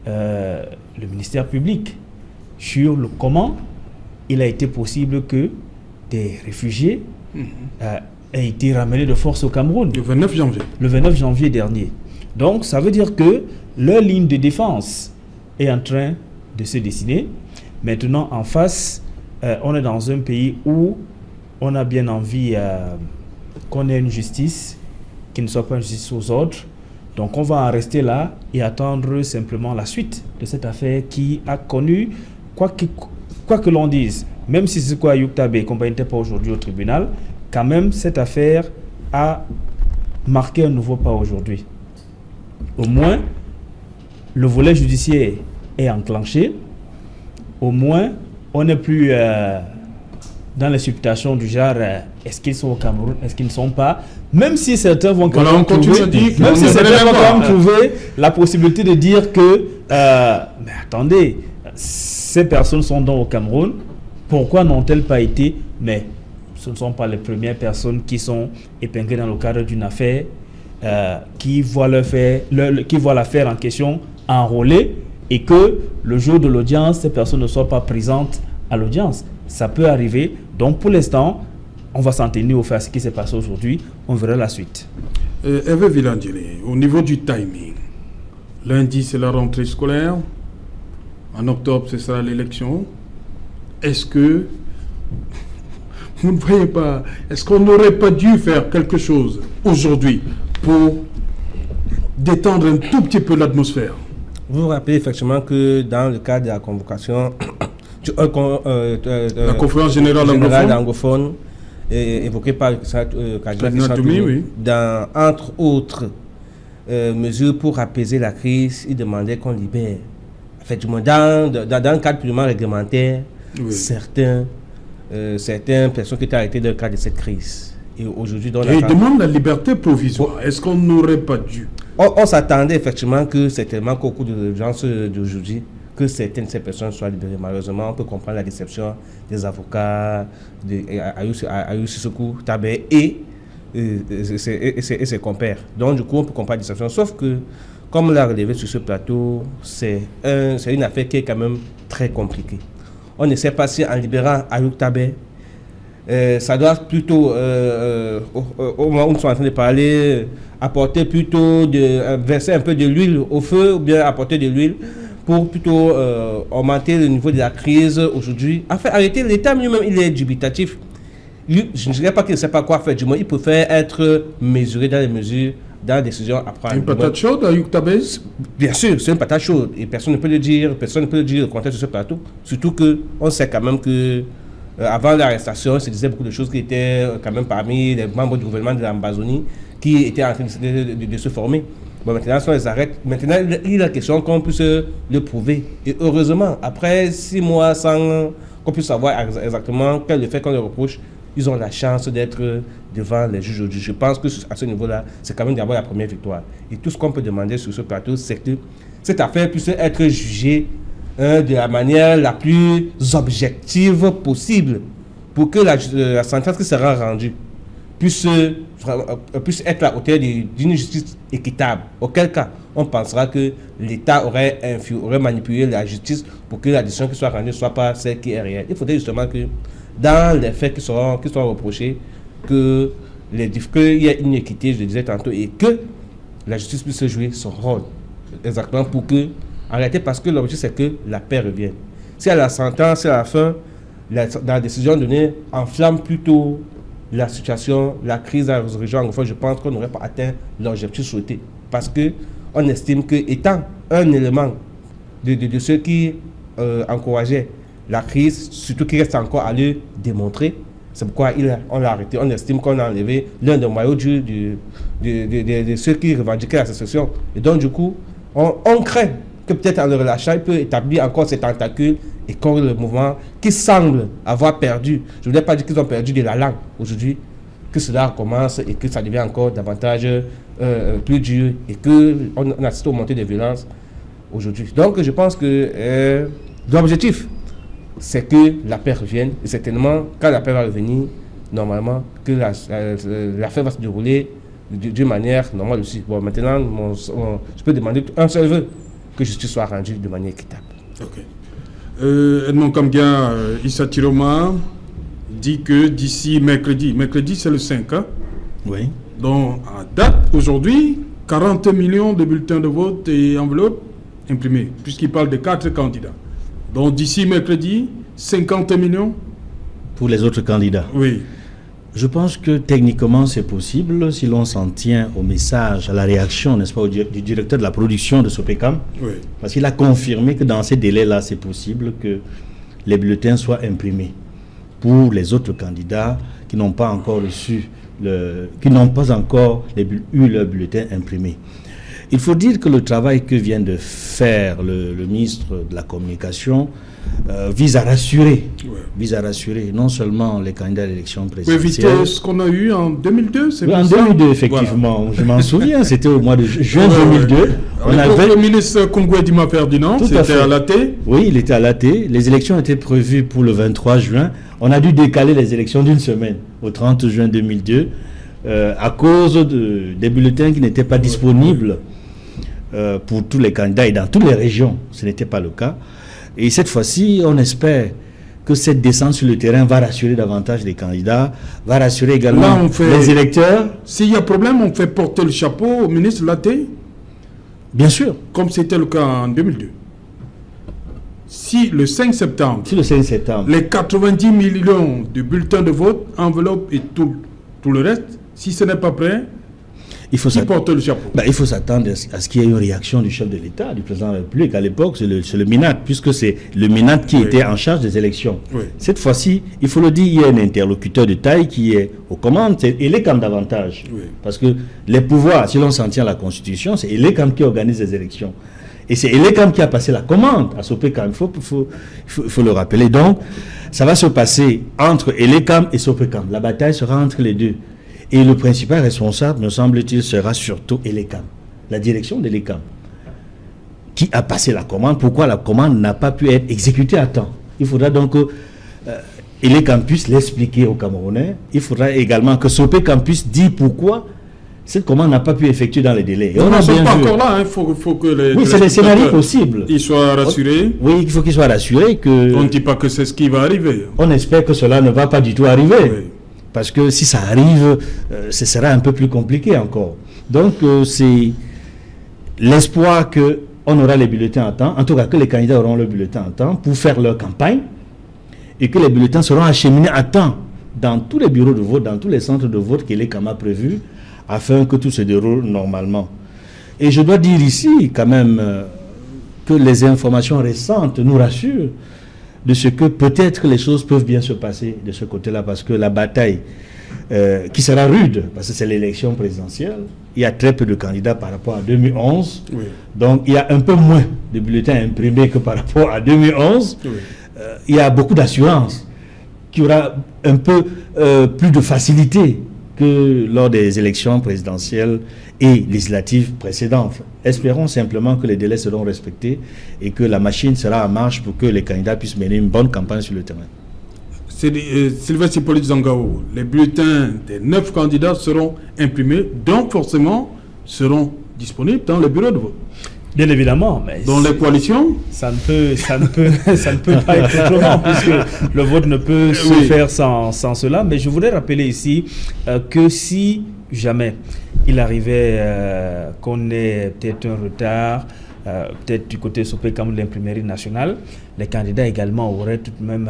D: le ministère public sur le comment il a été possible que des réfugiés aient été ramenés de force au Cameroun.
A: Le 29 janvier.
D: Le 29 janvier dernier. Donc, ça veut dire que leur ligne de défense est en train de se dessiner. Maintenant, en face, on est dans un pays où on a bien envie qu'on ait une justice qui ne soit pas une justice aux ordres. Donc on va en rester là et attendre simplement la suite de cette affaire qui a connu, quoi que l'on dise, même si c'est quoi Ayuk Tabé n'était pas aujourd'hui au tribunal, quand même cette affaire a marqué un nouveau pas aujourd'hui. Au moins, le volet judiciaire est enclenché. Au moins, on n'est plus dans les supputations du genre est-ce qu'ils sont au Cameroun, est-ce qu'ils ne sont pas, même si certains vont quand même trouver la possibilité de dire que mais attendez, ces personnes sont donc au Cameroun, pourquoi n'ont-elles pas été? Mais ce ne sont pas les premières personnes qui sont épinglées dans le cadre d'une affaire qui voient l'affaire en question enrôlée et que le jour de l'audience, ces personnes ne soient pas présentes à l'audience. Ça peut arriver. Donc pour l'instant, on va s'en tenir au fait à ce qui s'est passé aujourd'hui. On verra la suite.
A: Hervé Villandilé, au niveau du timing, lundi c'est la rentrée scolaire, en octobre ce sera l'élection. Est-ce que vous ne voyez pas, est-ce qu'on n'aurait pas dû faire quelque chose aujourd'hui pour détendre un tout petit peu l'atmosphère?
B: Vous vous rappelez effectivement que dans le cadre de la convocation,
A: la conférence générale
B: anglophone évoquée par
A: oui.
B: Dans, entre autres mesures pour apaiser la crise, il demandait qu'on libère, effectivement, dans le cadre purement réglementaire,
A: oui.
B: certaines personnes qui étaient arrêtées dans le cadre de cette crise. Et aujourd'hui,
A: il demande la liberté provisoire. Est-ce qu'on n'aurait pas dû?
B: On s'attendait effectivement que certainement qu'au cours de l'urgence d'aujourd'hui, que certaines de ces personnes soient libérées. Malheureusement, on peut comprendre la déception des avocats, Ayuk Sissoko Tabé et ses compères. Donc, du coup, on peut comprendre la déception. Sauf que, comme on l'a relevé sur ce plateau, c'est une affaire qui est quand même très compliquée. On ne sait pas si en libérant Ayuk Tabé, ça doit plutôt, au moment où nous sommes en train de parler, verser un peu de l'huile au feu, ou bien apporter de l'huile pour plutôt augmenter le niveau de la crise aujourd'hui. Enfin, arrêter, l'État lui-même, il est dubitatif. Lui, je ne dirais pas qu'il ne sait pas quoi faire, du moins, il préfère être mesuré dans les mesures, dans les décisions à prendre.
A: Une patate chaude à Youktabez?
B: Bien sûr, c'est une patate chaude, et personne ne peut le dire, le contraire sur ce plateau. Surtout qu'on sait quand même que avant l'arrestation, il se disait beaucoup de choses qui étaient quand même parmi les membres du gouvernement de l'Ambazonie qui étaient en train de se former. Bon, maintenant, si on les arrête, maintenant, il est question qu'on puisse le prouver. Et heureusement, après 6 mois sans qu'on puisse savoir exactement quel est le fait qu'on leur reproche, ils ont la chance d'être devant les juges aujourd'hui. Je pense que à ce niveau-là, c'est quand même d'abord la première victoire. Et tout ce qu'on peut demander sur ce plateau, c'est que cette affaire puisse être jugée de la manière la plus objective possible pour que la sentence qui sera rendue puisse être à la hauteur d'une justice équitable. Auquel cas, on pensera que l'État aurait manipulé la justice pour que la décision qui soit rendue ne soit pas celle qui est réelle. Il faudrait justement que dans les faits qui seront reprochés, qu'il y ait une équité, je le disais tantôt, et que la justice puisse jouer son rôle. Exactement pour que, en réalité, parce que l'objectif c'est que la paix revienne. Si à la sentence, à la fin, la décision donnée enflamme plutôt la situation, la crise dans la région anglophone, je pense qu'on n'aurait pas atteint l'objectif souhaité. Parce qu'on estime que, étant un élément de ceux qui encourageaient la crise, surtout qui reste encore à le démontrer, c'est pourquoi on l'a arrêté. On estime qu'on a enlevé l'un des maillots de ceux qui revendiquaient la sécession. Et donc, du coup, on craint que peut-être en le relâchant, il peut établir encore ses tentacules et qu'on le mouvement qui semble avoir perdu. Je ne voudrais pas dire qu'ils ont perdu de la langue aujourd'hui, que cela recommence et que ça devient encore davantage plus dur et qu'on assiste aux montées de violence aujourd'hui. Donc, je pense que l'objectif, c'est que la paix revienne. Et certainement, quand la paix va revenir, normalement, que l'affaire va se dérouler d'une manière normale aussi. Bon, maintenant, je peux demander un seul vœu, que justice soit rendue de manière équitable.
A: Ok. Edmond Kamgia, Issa Tiroma dit que d'ici mercredi c'est le 5, hein?
C: Oui.
A: Donc, à date, aujourd'hui, 40 millions de bulletins de vote et enveloppes imprimés, puisqu'il parle de 4 candidats. Donc, d'ici mercredi, 50 millions?
C: Pour les autres candidats.
A: Oui.
C: Je pense que techniquement c'est possible si l'on s'en tient au message, à la réaction, n'est-ce pas, du directeur de la production de Sopecam.
A: Oui.
C: Parce qu'il a confirmé que dans ces délais-là, c'est possible que les bulletins soient imprimés pour les autres candidats qui n'ont pas encore eu leur bulletin imprimé. Il faut dire que le travail que vient de faire le ministre de la Communication vise à rassurer non seulement les candidats à l'élection présidentielle.
A: Éviter ce qu'on a eu en 2002, c'est
C: oui, en 2002, effectivement. Voilà. Je m'en souviens, c'était au mois de juin 2002.
A: On avait le ministre Kongwe Dima Ferdinand, c'était à l'AT.
C: Oui, il était à l'AT. Les élections étaient prévues pour le 23 juin. On a dû décaler les élections d'une semaine, au 30 juin 2002, à cause des bulletins qui n'étaient pas disponibles pour tous les candidats et dans toutes les régions. Ce n'était pas le cas. Et cette fois-ci, on espère que cette descente sur le terrain va rassurer davantage les candidats, va rassurer également les électeurs.
A: S'il y a problème, on fait porter le chapeau au ministre Laté?
C: Bien sûr.
A: Comme c'était le cas en 2002. Si le 5 septembre, les 90 millions de bulletins de vote, enveloppes et tout le reste, si ce n'est pas prêt, qui porte le chapeau?
C: Il faut s'attendre à ce qu'il y ait une réaction du chef de l'État, du président de la République. À l'époque, c'est le MINAT, puisque c'est le MINAT qui était en charge des élections. Oui. Cette fois-ci, il faut le dire, il y a un interlocuteur de taille qui est aux commandes, c'est Elekam davantage. Oui. Parce que les pouvoirs, si l'on s'en tient à la Constitution, c'est Elekam qui organise les élections. Et c'est Elekam qui a passé la commande à Sopecam. Il faut le rappeler. Donc, ça va se passer entre Elekam et Sopecam. La bataille sera entre les deux. Et le principal responsable, me semble-t-il, sera surtout Elekam, la direction d'Elekam, qui a passé la commande. Pourquoi la commande n'a pas pu être exécutée à temps? Il faudra donc que Elekam puisse l'expliquer aux Camerounais. Il faudra également que Sopecam puisse dire pourquoi cette commande n'a pas pu effectuer dans les délais. Et
A: On
C: on a
A: n'en sommes
C: bien
A: pas
C: vu.
A: encore là, il faut que les
C: Oui, c'est des scénarios
A: téléspectateurs,
C: possibles.
A: ils soient rassurés.
C: Oui, il faut qu'ils soient rassurés que...
A: On ne dit pas que c'est ce qui va arriver.
C: On espère que cela ne va pas du tout arriver.
A: Oui.
C: Parce que si ça arrive, ce sera un peu plus compliqué encore. Donc, c'est l'espoir qu'on aura les bulletins à temps, en tout cas que les candidats auront le bulletin à temps pour faire leur campagne et que les bulletins seront acheminés à temps dans tous les bureaux de vote, dans tous les centres de vote qu'il est quand même prévu, afin que tout se déroule normalement. Et je dois dire ici quand même que les informations récentes nous rassurent de ce que peut-être les choses peuvent bien se passer de ce côté-là, parce que la bataille qui sera rude, parce que c'est l'élection présidentielle, il y a très peu de candidats par rapport à 2011,
A: Oui.
C: donc il y a un peu moins de bulletins imprimés que par rapport à 2011.
A: Oui.
C: Il y a beaucoup d'assurance qu'il y aura un peu plus de facilité que lors des élections présidentielles et législatives précédentes. Espérons simplement que les délais seront respectés et que la machine sera en marche pour que les candidats puissent mener une bonne campagne sur le terrain.
A: Sylvestre Hippolyte Zangao, les bulletins des 9 candidats seront imprimés, donc forcément seront disponibles dans les bureaux de vote.
D: Bien évidemment, mais
A: Dans les coalitions,
D: ça ne peut pas être autrement, puisque le vote ne peut se
A: Oui.
D: faire sans cela. Mais je voudrais rappeler ici que si jamais il arrivait qu'on ait peut-être un retard, peut-être du côté SOPECAM de l'imprimerie nationale, les candidats également auraient tout de même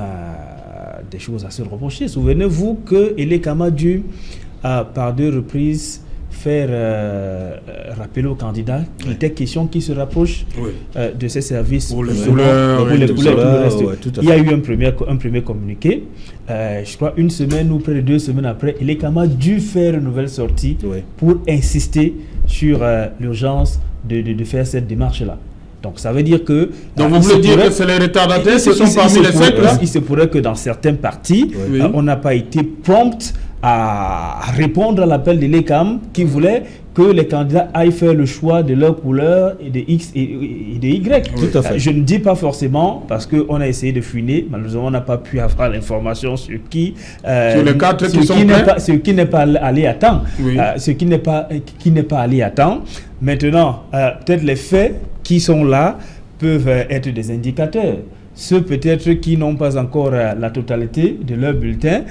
D: des choses à se reprocher. Souvenez-vous que Elekama a dû, par 2 reprises, faire rappeler aux candidats qu'il était question qu'ils se rapprochent
A: oui.
D: de ces services
A: Pour les
D: vraiment,
A: couleurs,
D: pour
A: et
D: les
A: tout
D: couleurs,
A: ça.
D: tout le reste.
C: Ouais, tout à
D: Il y a
C: fait.
D: eu un premier communiqué. Je crois 1 semaine ou près de 2 semaines après, Elekama a dû faire une nouvelle sortie
C: Ouais.
D: pour insister sur l'urgence de faire cette démarche-là. Donc ça veut dire que...
A: Donc
D: il
A: vous
D: se
A: voulez dire
D: pourrait-
A: que c'est les retardataires
D: il
A: qui
D: se-
A: sont
D: il se-
A: parmi
D: il
A: les
D: se
A: 5
D: pourrait-
A: là?
D: Il se pourrait que dans certains partis,
A: Oui.
D: on n'a pas été prompt à répondre à l'appel de l'ECAM qui voulait que les candidats aillent faire le choix de leur couleur et de X et de Y.
C: Tout à fait.
D: Je ne dis pas forcément parce qu'on a essayé de fouiner, malheureusement on n'a pas pu avoir l'information sur qui...
A: Sur les 4 qui sont
D: n'est
A: prêts.
D: pas, ce qui n'est pas allé à temps.
A: Oui.
D: Ce qui n'est pas allé à temps. Maintenant, peut-être les faits qui sont là peuvent être des indicateurs. Ceux peut-être qui n'ont pas encore la totalité de leur bulletin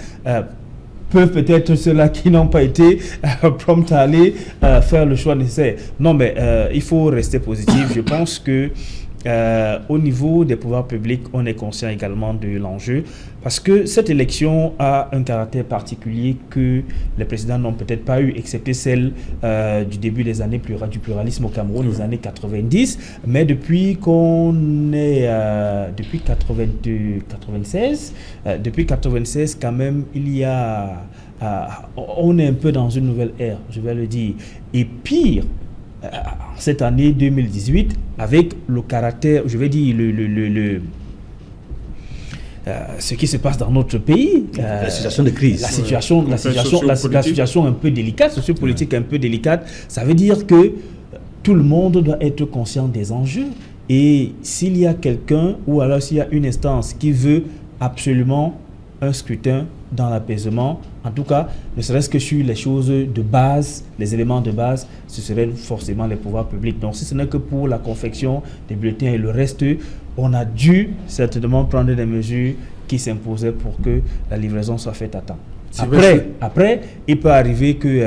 D: peuvent peut-être ceux-là qui n'ont pas été prompts à aller faire le choix nécessaire. Non, mais il faut rester positif. Je pense que au niveau des pouvoirs publics, on est conscient également de l'enjeu parce que cette élection a un caractère particulier que les présidents n'ont peut-être pas eu, excepté celle du début des années du pluralisme au Cameroun, les années 90. Mais depuis qu'on est depuis 96 quand même, il y a on est un peu dans une nouvelle ère, je vais le dire. Et pire, cette année 2018, avec le caractère, je vais dire, ce qui se passe dans notre pays,
C: La situation de crise.
D: la situation un peu délicate, sociopolitique un peu délicate, ça veut dire que tout le monde doit être conscient des enjeux. Et s'il y a quelqu'un, ou alors s'il y a une instance qui veut absolument un scrutin dans l'apaisement, en tout cas, ne serait-ce que sur les choses de base, les éléments de base, ce seraient forcément les pouvoirs publics. Donc si ce n'est que pour la confection des bulletins et le reste, on a dû certainement prendre des mesures qui s'imposaient pour que la livraison soit faite à temps. Après, il peut arriver que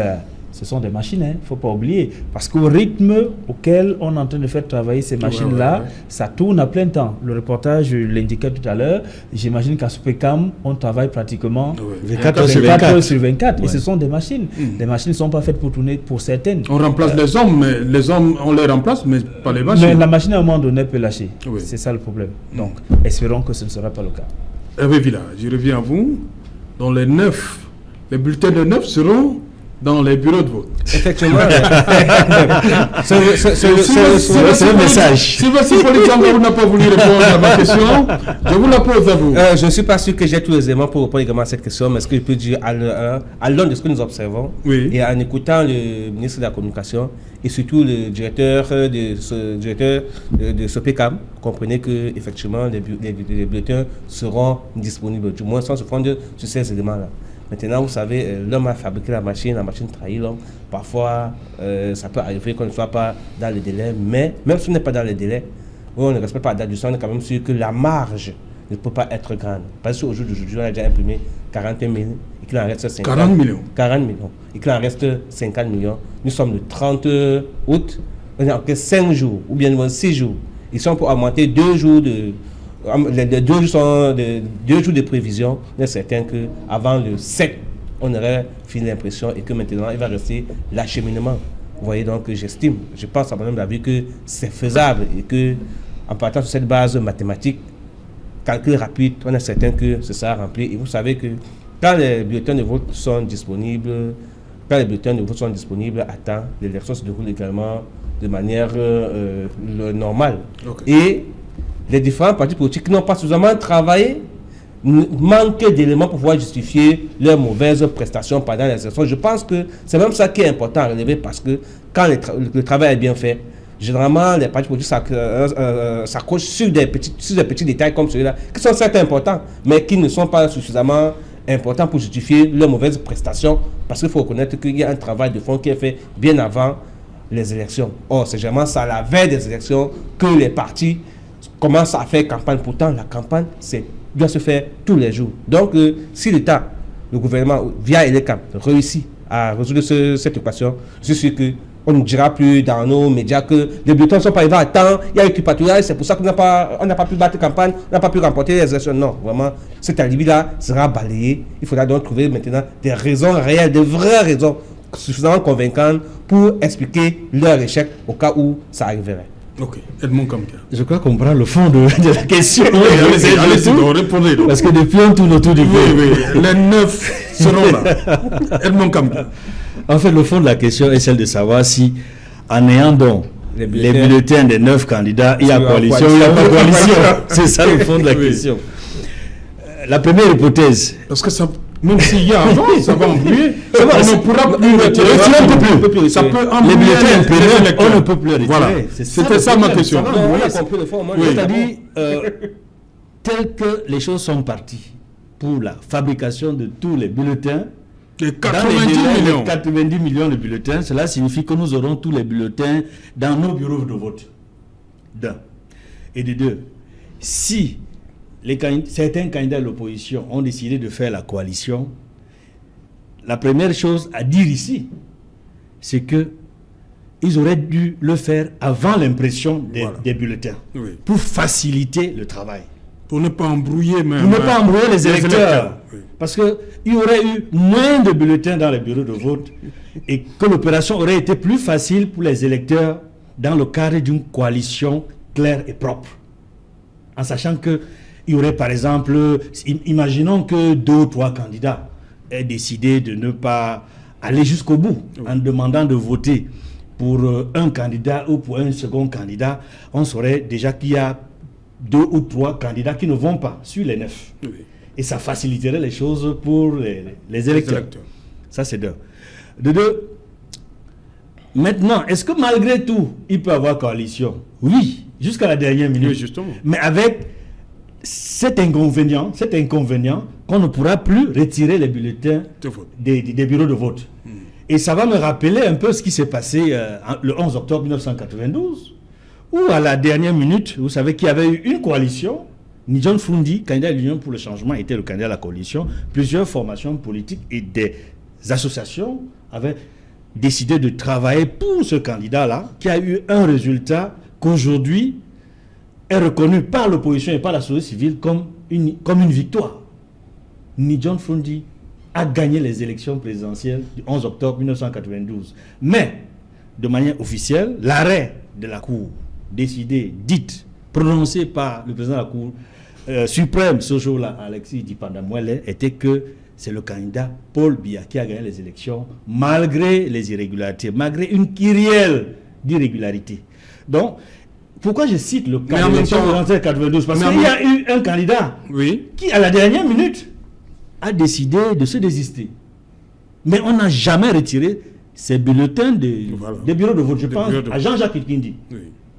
D: ce sont des machines, il ne faut pas oublier. Parce qu'au rythme auquel on est en train de faire travailler ces machines-là, ça tourne à plein temps. Le reportage l'indiquait tout à l'heure. J'imagine qu'à SOPECAM, on travaille pratiquement
C: 24
D: heures sur 24.
C: Ouais.
D: Et ce sont des machines. Les machines ne sont pas faites pour tourner pour certaines.
A: On remplace les hommes, mais les hommes, on les remplace, mais pas les machines.
D: Mais la machine, à un moment donné, peut lâcher.
A: Oui.
D: C'est ça le problème. Donc, espérons que ce ne sera pas le cas.
A: Hervé Villa, je reviens à vous. Dans les bulletins de 9 seront dans les bureaux de vote.
B: Effectivement.
C: C'est un message.
A: Sylvestre Hippolyte Zangao n'a pas voulu répondre à ma question. Je vous la pose à vous.
B: Je ne suis pas sûr que j'ai tous les éléments pour répondre également à cette question, mais ce que je peux dire à l'aune de ce que nous observons,
A: Oui.
B: et en écoutant le ministre de la Communication et surtout le directeur de SOPECAM, comprenez que effectivement les bulletins seront disponibles, du moins sans se fonder sur ces éléments-là. Maintenant, vous savez, l'homme a fabriqué la machine trahit l'homme. Parfois, ça peut arriver qu'on ne soit pas dans les délais, mais même si on n'est pas dans les délais, on ne respecte pas la date du sang, on est quand même sûr que la marge ne peut pas être grande. Parce qu'au jour d'aujourd'hui, on a déjà imprimé 41 000 et qu'il en reste 50
A: 40 millions.
B: 40 millions. Et qu'il en reste 50 millions. Nous sommes le 30 août, on a encore 5 jours, ou bien 6 jours. Ils sont pour augmenter 2 jours de... Les 2 jours sont 2 jours de prévision. On est certain qu'avant le 7, on aurait fini l'impression et que maintenant, il va rester l'acheminement. Vous voyez, donc j'estime, je pense à mon avis que c'est faisable et que en partant sur cette base mathématique, calcul rapide, on est certain que ce sera rempli. Et vous savez que quand les bulletins de vote sont disponibles, à temps, l'élection se déroule également de manière normale. Okay. Et les différents partis politiques n'ont pas suffisamment travaillé, manquent d'éléments pour pouvoir justifier leurs mauvaises prestations pendant les élections. Je pense que c'est même ça qui est important à relever parce que quand le travail est bien fait, généralement les partis politiques s'accrochent sur des petits détails comme celui-là, qui sont certes importants, mais qui ne sont pas suffisamment importants pour justifier leurs mauvaises prestations, parce qu'il faut reconnaître qu'il y a un travail de fond qui est fait bien avant les élections. Or, c'est généralement ça, la veille des élections, que les partis commencent à faire campagne. Pourtant, la campagne, doit se faire tous les jours. Donc, si l'État, le gouvernement, via ELECAM, réussit à résoudre cette équation, je suis sûr qu'on ne dira plus dans nos médias que les bulletins ne sont pas arrivés à temps, il y a eu tripatouillage, c'est pour ça qu'on n'a pas pu battre campagne, on n'a pas pu remporter les élections. Non, vraiment, cet alibi-là sera balayé. Il faudra donc trouver maintenant des raisons réelles, des vraies raisons suffisamment convaincantes pour expliquer leur échec au cas où ça arriverait.
A: Ok, Edmond Kamka.
C: Je crois qu'on prend le fond de la question.
A: Allez, répondez.
C: Parce que depuis on tourne autour du pot.
A: Oui, les 9 seront là. Edmond Kamka.
C: En fait, le fond de la question est celle de savoir si, en ayant donc les bulletins des 9 candidats, il y a coalition ou il n'y a pas coalition. C'est ça le fond de la question. La première hypothèse.
A: Parce que ça, même s'il y a avant, ça va embrouiller. On ne pourra plus retirer. Ça peut embrouiller les bulletins.
C: On ne peut plus retirer.
A: Voilà. C'était ça ma question.
C: C'est-à-dire, tel que les choses sont parties pour la fabrication de tous les bulletins,
A: les 90
C: millions de bulletins, cela signifie que nous aurons tous les bulletins dans nos bureaux de vote. D'un. Et de deux, si certains candidats de l'opposition ont décidé de faire la coalition, la première chose à dire ici, c'est que ils auraient dû le faire avant l'impression des bulletins, pour faciliter le travail.
A: Pour ne pas embrouiller même.
C: Pour ne pas embrouiller les électeurs. Oui. Parce qu'il y aurait eu moins de bulletins dans les bureaux de vote et que l'opération aurait été plus facile pour les électeurs dans le cadre d'une coalition claire et propre. En sachant qu'il y aurait par exemple, imaginons que 2 ou 3 candidats aient décidé de ne pas aller jusqu'au bout en demandant de voter pour un candidat ou pour un second candidat, on saurait déjà qu'il y a 2 ou 3 candidats qui ne vont pas sur les 9. Oui. Et ça faciliterait les choses pour les électeurs. Ça, c'est d'un. De deux, maintenant, est-ce que malgré tout, il peut y avoir coalition? Oui, jusqu'à la dernière minute.
A: Oui, justement.
C: Mais avec cet inconvénient qu'on ne pourra plus retirer les bulletins des bureaux de vote. Et ça va me rappeler un peu ce qui s'est passé le 11 octobre 1992, où à la dernière minute, vous savez qu'il y avait eu une coalition. Nidjon Fundi, candidat de l'Union pour le changement, était le candidat de la coalition. Plusieurs formations politiques et des associations avaient décidé de travailler pour ce candidat-là, qui a eu un résultat qu'aujourd'hui est reconnu par l'opposition et par la société civile comme une victoire. Nidjon Fundi a gagné les élections présidentielles du 11 octobre 1992. Mais, de manière officielle, l'arrêt de la Cour, décidé, dite, prononcé par le président de la Cour suprême ce jour-là, Alexis Dipandamouele, était que c'est le candidat Paul Biya qui a gagné les élections malgré les irrégularités, malgré une kyrielle d'irrégularités. Donc, pourquoi je cite le cas de l'élection de 1992? Parce qu'il y a eu un candidat qui, à la dernière minute, a décidé de se désister. Mais on n'a jamais retiré ces bulletins des bureaux de vote. Je pense à Jean-Jacques Ikindi.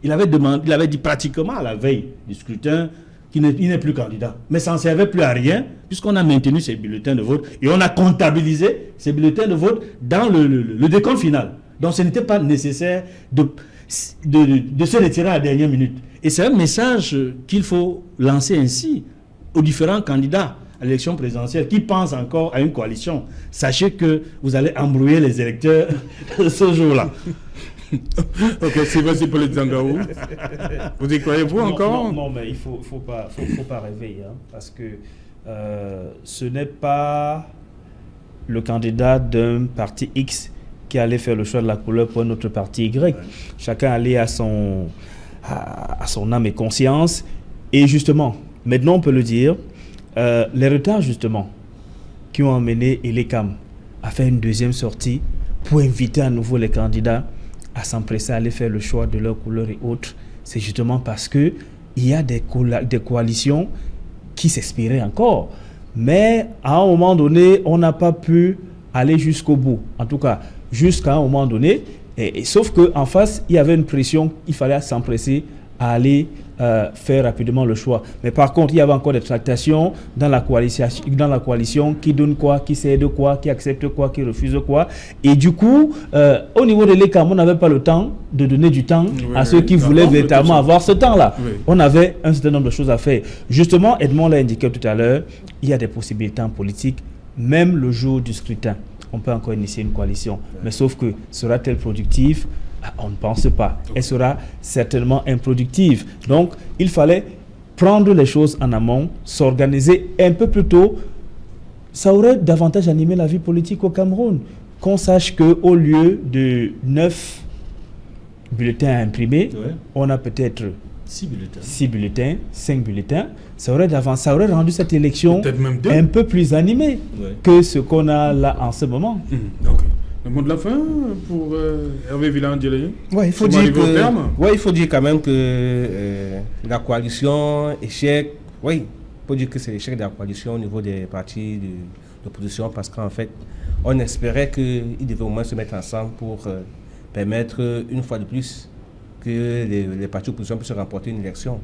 C: Il avait dit pratiquement à la veille du scrutin il n'est plus candidat. Mais ça ne servait plus à rien, puisqu'on a maintenu ces bulletins de vote et on a comptabilisé ces bulletins de vote dans le décompte final. Donc ce n'était pas nécessaire de se retirer à la dernière minute. Et c'est un message qu'il faut lancer ainsi aux différents candidats à l'élection présidentielle qui pensent encore à une coalition. Sachez que vous allez embrouiller les électeurs ce jour-là.
A: Ok, c'est vas-y pour les Zangaou. Vous y croyez-vous encore?
D: Non, mais il faut pas rêver, hein, parce que ce n'est pas le candidat d'un parti X qui allait faire le choix de la couleur pour un autre parti Y. Ouais. Chacun allait à son âme et conscience. Et justement, maintenant on peut le dire, les retards justement qui ont amené Elekam à faire une deuxième sortie pour inviter à nouveau les candidats à s'empresser à aller faire le choix de leur couleur et autres, c'est justement parce qu'il y a des coalitions qui s'espéraient encore. Mais à un moment donné, on n'a pas pu aller jusqu'au bout. En tout cas, jusqu'à un moment donné. Sauf qu'en face, il y avait une pression, il fallait s'empresser à aller faire rapidement le choix. Mais par contre, il y avait encore des tractations dans la coalition qui donne quoi, qui cède quoi, qui accepte quoi, qui refuse quoi. Et du coup, au niveau de l'ECAM, on n'avait pas le temps de donner du temps à ceux qui voulaient véritablement avoir ce temps-là. Oui. On avait un certain nombre de choses à faire. Justement, Edmond l'a indiqué tout à l'heure, il y a des possibilités en politique, même le jour du scrutin. On peut encore initier une coalition. Mais sauf que sera-t-elle productive? On ne pense pas. Elle sera certainement improductive. Donc, il fallait prendre les choses en amont, s'organiser un peu plus tôt. Ça aurait davantage animé la vie politique au Cameroun. Qu'on sache qu'au lieu de 9 bulletins à imprimer, on a peut-être 6 bulletins, 5 bulletins. Ça aurait rendu cette élection un peu plus animée que ce qu'on a là en ce moment.
A: Okay. Le mot de la fin pour Hervé Villan-Diélé.
B: Oui, il faut dire quand même que la coalition échec. Oui, il faut dire que c'est l'échec de la coalition au niveau des partis d'opposition parce qu'en fait, on espérait qu'ils devaient au moins se mettre ensemble pour permettre une fois de plus que les partis d'opposition puissent remporter une élection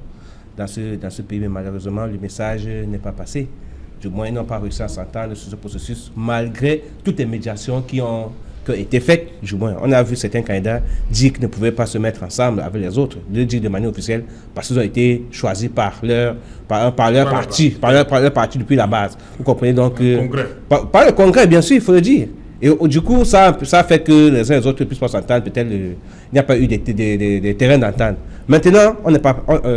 B: dans ce pays. Mais malheureusement, le message n'est pas passé. Du moins, ils n'ont pas réussi à s'entendre sur ce processus malgré toutes les médiations qui ont été faites. Du moins, on a vu certains candidats dire qu'ils ne pouvaient pas se mettre ensemble avec les autres, de dire de manière officielle, parce qu'ils ont été choisis par leur parti depuis la base. Vous comprenez donc par le Congrès, bien sûr, il faut le dire. Et du coup, ça fait que les uns et les autres ne puissent pas s'entendre. Peut-être il n'y a pas eu des terrains d'entente. Maintenant,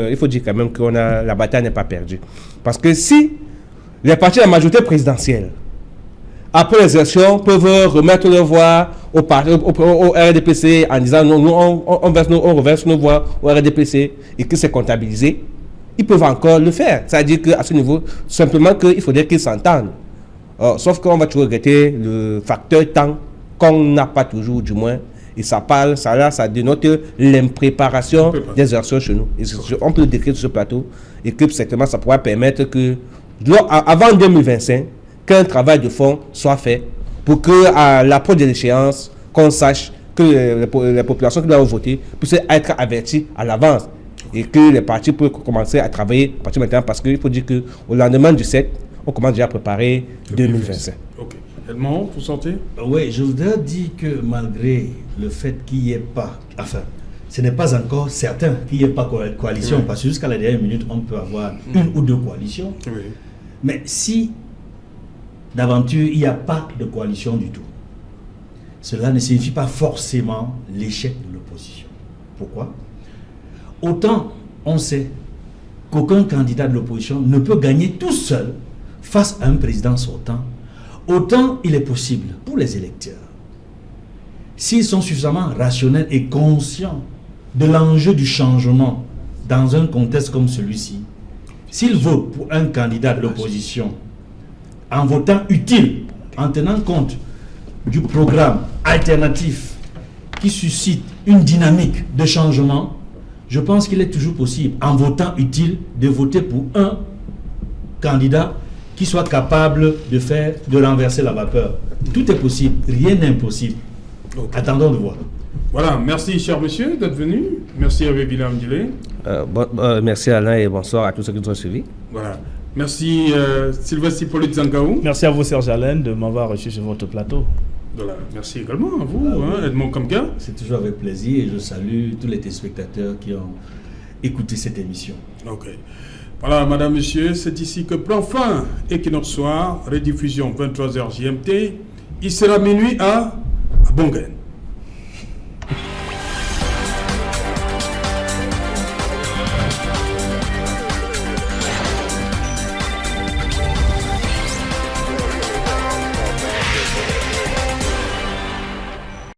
B: il faut dire quand même que la bataille n'est pas perdue. Parce que si les partis de la majorité présidentielle, après les élections, peuvent remettre leur voix au RDPC en disant on reverse nos voix au RDPC et que c'est comptabilisé, ils peuvent encore le faire. C'est-à-dire qu'à ce niveau, simplement qu'il faudrait qu'ils s'entendent. Sauf qu'on va toujours regretter le facteur temps qu'on n'a pas toujours, du moins. Et ça dénote l'impréparation des élections chez nous. Et on peut le décrire sur ce plateau et que certainement ça pourra permettre que avant 2025, qu'un travail de fond soit fait pour qu'à l'approche de l'échéance, qu'on sache que les populations qui doivent voter puissent être averties à l'avance et que les partis peuvent commencer à travailler à partir de maintenant parce qu'il faut dire qu'au lendemain du 7, on commence déjà à préparer 2025.
A: Ok. Edmond, pour sortir?
C: Oui, je voudrais dire que malgré le fait qu'il n'y ait pas, ce n'est pas encore certain qu'il n'y ait pas coalition, parce que jusqu'à la dernière minute, on peut avoir une ou deux coalitions. Oui. Mais si d'aventure, il n'y a pas de coalition du tout, cela ne signifie pas forcément l'échec de l'opposition. Pourquoi? Autant on sait qu'aucun candidat de l'opposition ne peut gagner tout seul face à un président sortant, autant il est possible pour les électeurs, s'ils sont suffisamment rationnels et conscients de l'enjeu du changement dans un contexte comme celui-ci, s'ils votent pour un candidat de l'opposition en votant utile, en tenant compte du programme alternatif qui suscite une dynamique de changement, je pense qu'il est toujours possible, en votant utile, de voter pour un candidat qui soit capable de renverser la vapeur. Tout est possible, rien n'est impossible. Okay. Attendons de voir.
A: Voilà, merci cher monsieur d'être venu. Merci Hervé Villamdilé.
B: Merci Alain et bonsoir à tous ceux qui nous ont suivis.
A: Voilà. Merci Sylvestre Hippolyte Zangaou.
D: Merci à vous Serge Alain de m'avoir reçu sur votre plateau.
A: Voilà. Merci également à vous, Edmond Kamka.
C: C'est toujours avec plaisir et je salue tous les téléspectateurs qui ont écouté cette émission.
A: Ok. Voilà, madame, monsieur, c'est ici que prend fin Equinox Soir, rediffusion 23h GMT. Il sera minuit à Bongaine.